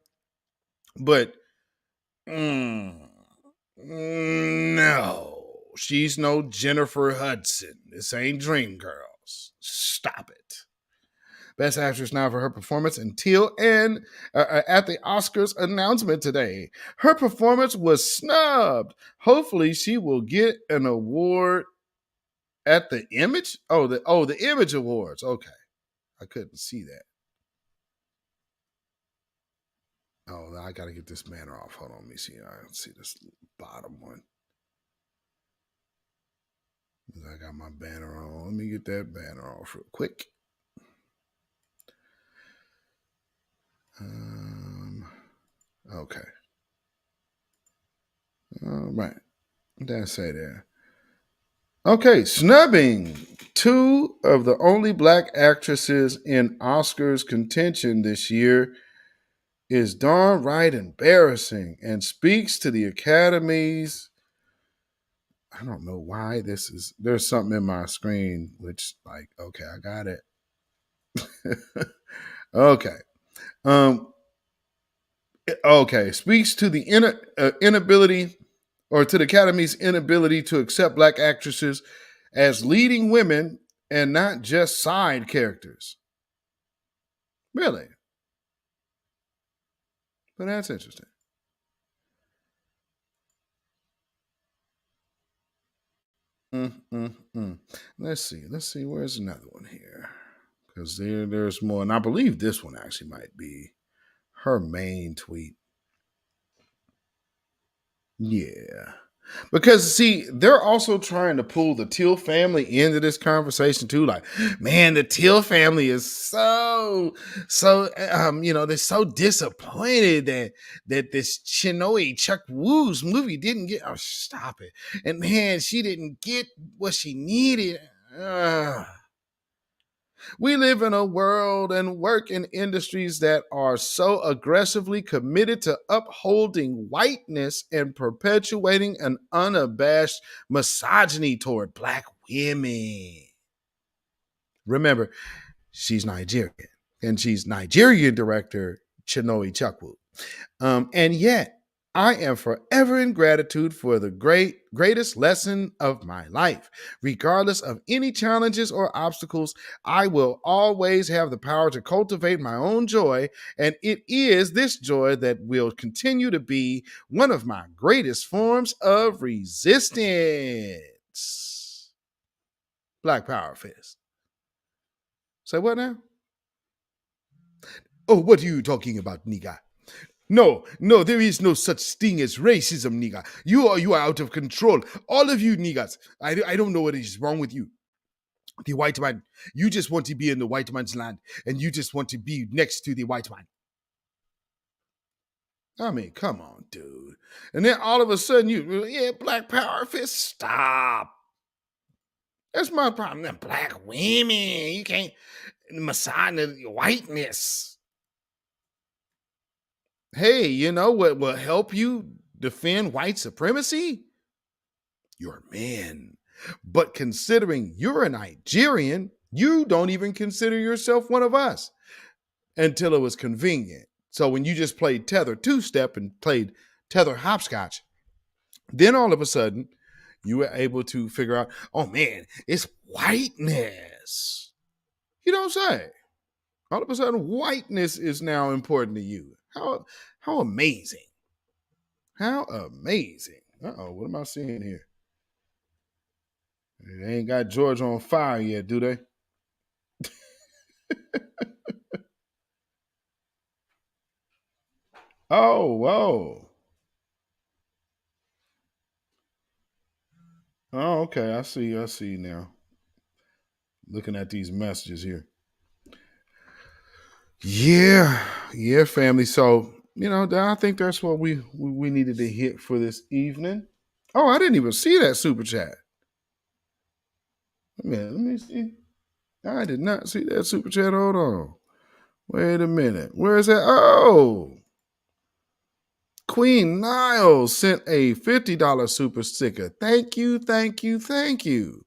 But no, she's no Jennifer Hudson. This ain't Dreamgirls. Stop it. Best Actress now for her performance until and at the Oscars announcement today. Her performance was snubbed. Hopefully, she will get an award at the Image. The Image Awards. Okay, I couldn't see that. Oh, I got to get this banner off. Hold on, let me see. I see this bottom one. I got my banner on. Let me get that banner off real quick. Okay. All right. What did I say there? Okay, snubbing. 2 of the only black actresses in Oscars contention this year is darn right embarrassing and speaks to the Academy's. I don't know why there's something in my screen which, like, okay, I got it. Okay. Okay, speaks to the inability, or to the Academy's inability to accept black actresses as leading women and not just side characters. Really? But that's interesting. Let's see. Where's another one here? Because there's more, and I believe this one actually might be her main tweet. Yeah. Because, see, they're also trying to pull the Till family into this conversation, too. Like, man, the Till family is so they're so disappointed that this Chinoe Chuck Woo's movie didn't get, oh, stop it. And, man, she didn't get what she needed. We live in a world and work in industries that are so aggressively committed to upholding whiteness and perpetuating an unabashed misogyny toward black women. Remember, she's Nigerian, and she's Nigerian director Chinoe Chukwu. And yet, I am forever in gratitude for the greatest lesson of my life. Regardless of any challenges or obstacles, I will always have the power to cultivate my own joy, and it is this joy that will continue to be one of my greatest forms of resistance. Black Power Fist. Say what now? Oh, what are you talking about, nigga? No, there is no such thing as racism, nigga. You are out of control. All of you niggas. I don't know what is wrong with you. The white man, you just want to be in the white man's land, and you just want to be next to the white man. I mean, come on, dude. And then all of a sudden Black Power Fist, stop. That's my problem. Them black women, you can't misogyny, whiteness. Hey, you know what will help you defend white supremacy? Your men. But considering you're a Nigerian, you don't even consider yourself one of us until it was convenient. So when you just played tether two-step and played tether hopscotch, then all of a sudden you were able to figure out, oh man, it's whiteness. You don't say. All of a sudden, whiteness is now important to you. How amazing. How amazing. Uh-oh, what am I seeing here? They ain't got George on fire yet, do they? Oh, whoa. Oh, okay. I see now. Looking at these messages here. Yeah, family. So, I think that's what we needed to hit for this evening. Oh, I didn't even see that super chat. Let me see. I did not see that super chat. Hold on. Wait a minute. Where is that? Oh. Queen Niles sent a $50 super sticker. Thank you, thank you, thank you.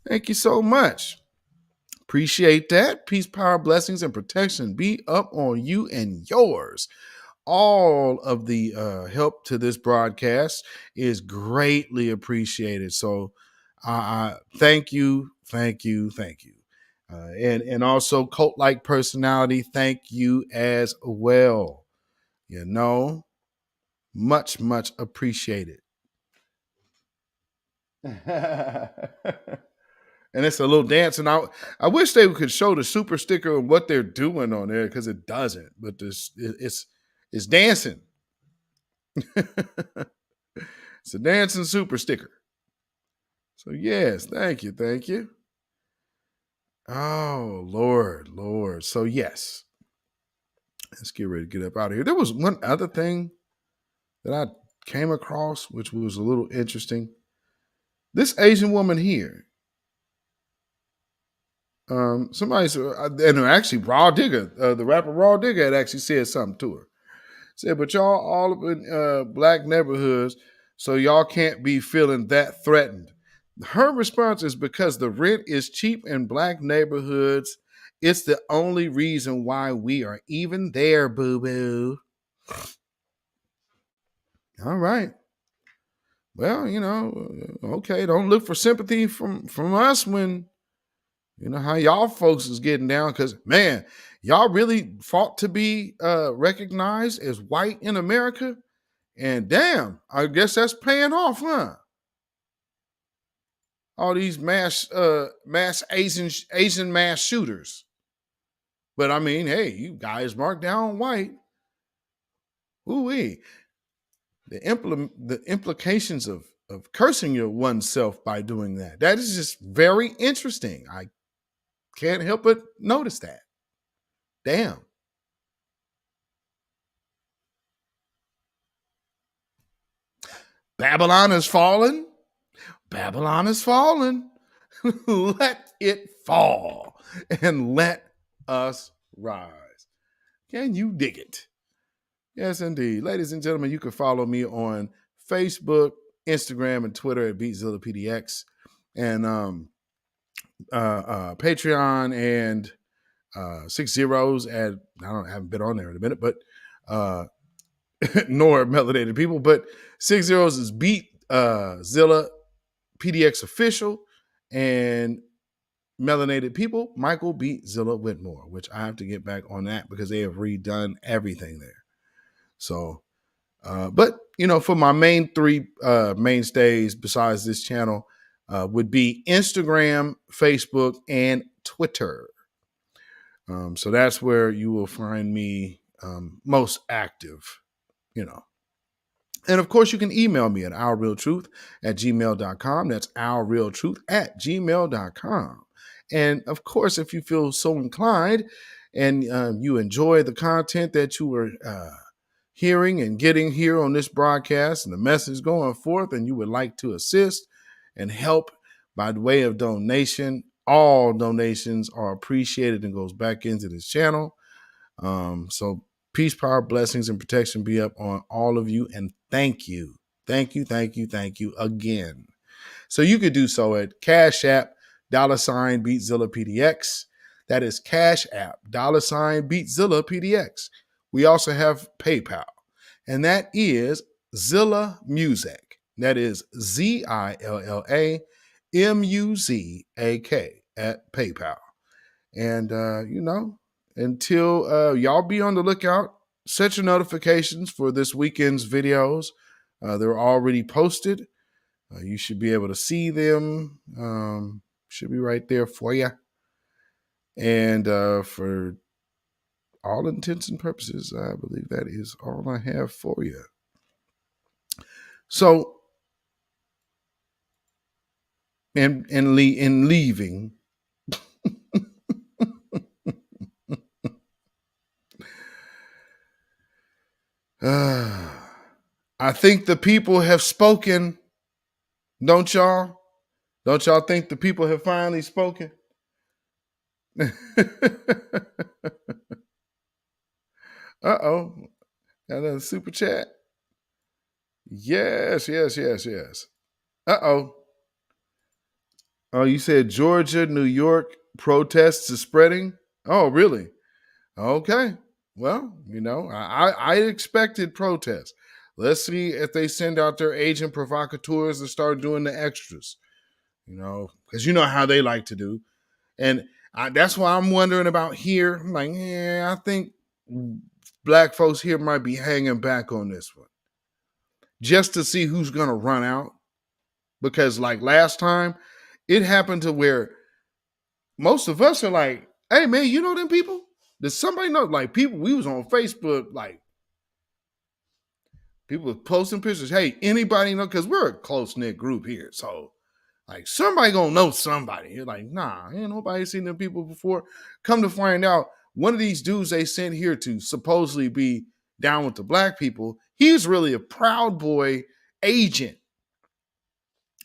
Thank you so much. Appreciate that. Peace, power, blessings, and protection be up on you and yours. All of the help to this broadcast is greatly appreciated. So thank you, thank you, thank you. And also cult-like personality, thank you as well. You know, much, much appreciated. And it's a little dance. And I wish they could show the super sticker and what they're doing on there, because it doesn't. But it's dancing. It's a dancing super sticker. So yes, thank you, thank you. Oh, Lord. So yes, let's get ready to get up out of here. There was one other thing that I came across, which was a little interesting. This Asian woman here, somebody said, and actually Raw Digger, the rapper Raw Digger had actually said something to her. Said, but y'all all up in black neighborhoods, so y'all can't be feeling that threatened. Her response is, because the rent is cheap in black neighborhoods, it's the only reason why we are even there, boo-boo. All right. Well, you know, okay, don't look for sympathy from us when, you know, how y'all folks is getting down, because, man, y'all really fought to be recognized as white in America, and damn, I guess that's paying off, huh? All these mass Asian mass shooters. But I mean, hey, you guys marked down white. Ooh-wee. The implications of cursing your oneself by doing that. That is just very interesting. I can't help but notice that. Damn. Babylon has fallen. Babylon has fallen. Let it fall and let us rise. Can you dig it? Yes, indeed. Ladies and gentlemen, you can follow me on Facebook, Instagram, and Twitter at BeatZillaPDX, and Patreon and 6 Zeros at, I haven't been on there in a minute, but nor Melanated People, but 6 Zeros is Beat Zilla PDX Official, and Melanated People, Michael Beat Zilla Whitmore, which I have to get back on that because they have redone everything there. So, but, you know, for my main three mainstays besides this channel would be Instagram, Facebook, and Twitter. So that's where you will find me most active, you know. And of course, you can email me at ourrealtruth@gmail.com. That's ourrealtruth@gmail.com. And of course, if you feel so inclined and you enjoy the content that you are hearing and getting here on this broadcast and the message going forth, and you would like to assist and help by the way of donation, all donations are appreciated and goes back into this channel. So peace, power, blessings, and protection be up on all of you. And thank you. Thank you, thank you, thank you again. So you could do so at Cash App, $BeatZillaPDX. That is Cash App, $BeatZillaPDX. We also have PayPal, and that is Zilla Music. That is ZillaMuzak at PayPal. And, you know, until y'all be on the lookout, set your notifications for this weekend's videos. They're already posted. You should be able to see them. Should be right there for you. And for all intents and purposes, I believe that is all I have for you. So, in leaving, I think the people have spoken. Don't y'all? Don't y'all think the people have finally spoken? Uh-oh. Got a super chat? Yes. Uh-oh. Oh, you said Georgia, New York protests are spreading? Oh, really? Okay. Well, I expected protests. Let's see if they send out their agent provocateurs to start doing the extras, because you know how they like to do. And that's why I'm wondering about here. I'm like, I think black folks here might be hanging back on this one just to see who's going to run out. Because like last time, it happened to where most of us are like, hey, man, you know them people? Does somebody know? Like people, we was on Facebook, like people was posting pictures. Hey, anybody know? Because we're a close-knit group here. So like somebody gonna know somebody. You're like, nah, ain't nobody seen them people before. Come to find out, one of these dudes they sent here to supposedly be down with the black people, he's really a Proud Boy agent.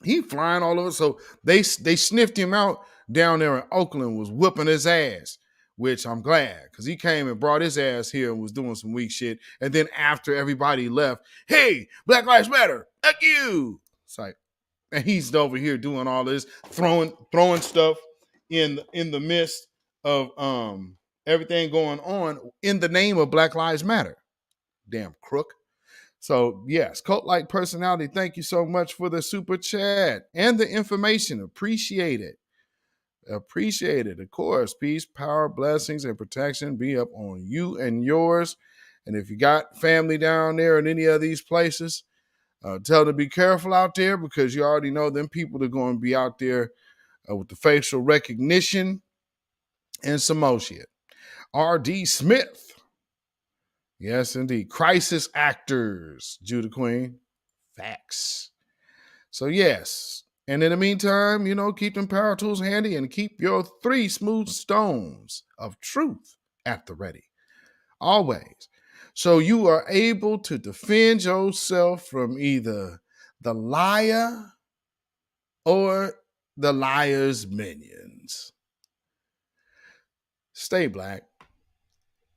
He flying all over. So they sniffed him out down there in Oakland, was whooping his ass, which I'm glad, because he came and brought his ass here and was doing some weak shit. And then after everybody left, hey, Black Lives Matter, fuck you. It's like, and he's over here doing all this, throwing stuff in the midst of everything going on in the name of Black Lives Matter. Damn crook. So yes, cult-like personality, thank you so much for the super chat and the information. Appreciate it. Of course. Peace, power, blessings, and protection be up on you and yours. And if you got family down there in any of these places, tell them to be careful out there, because you already know them people are going to be out there with the facial recognition and some more shit. R.D. Smith. Yes, indeed. Crisis actors, Judah Queen. Facts. So, yes. And in the meantime, keep them power tools handy and keep your 3 smooth stones of truth at the ready. Always. So you are able to defend yourself from either the liar or the liar's minions. Stay black.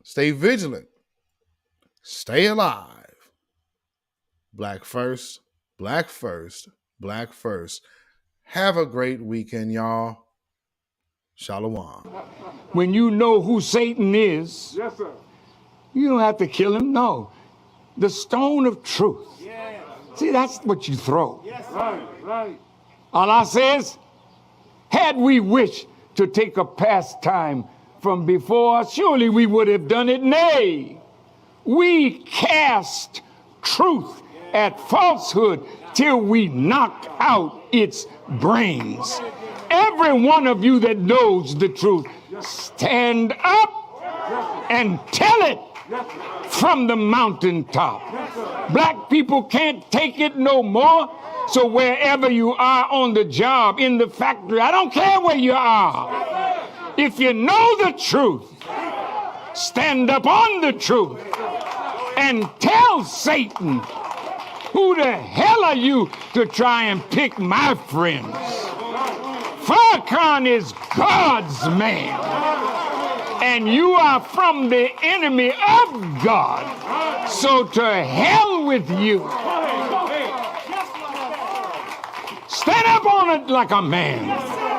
Stay vigilant. Stay alive. Black first, black first, black first. Have a great weekend, y'all. Shalom. When you know who Satan is, yes, sir, you don't have to kill him. No. The stone of truth. Yeah. See, that's what you throw. Yes, right. Allah says, had we wished to take a pastime from before, surely we would have done it. Nay, we cast truth at falsehood till we knock out its brains. Every one of you that knows the truth, stand up and tell it from the mountaintop. Black people can't take it no more. So wherever you are on the job, in the factory, I don't care where you are. If you know the truth, stand up on the truth and tell Satan, who the hell are you to try and pick my friends? Farrakhan is God's man, and you are from the enemy of God. So to hell with you. Stand up on it like a man. Yeah.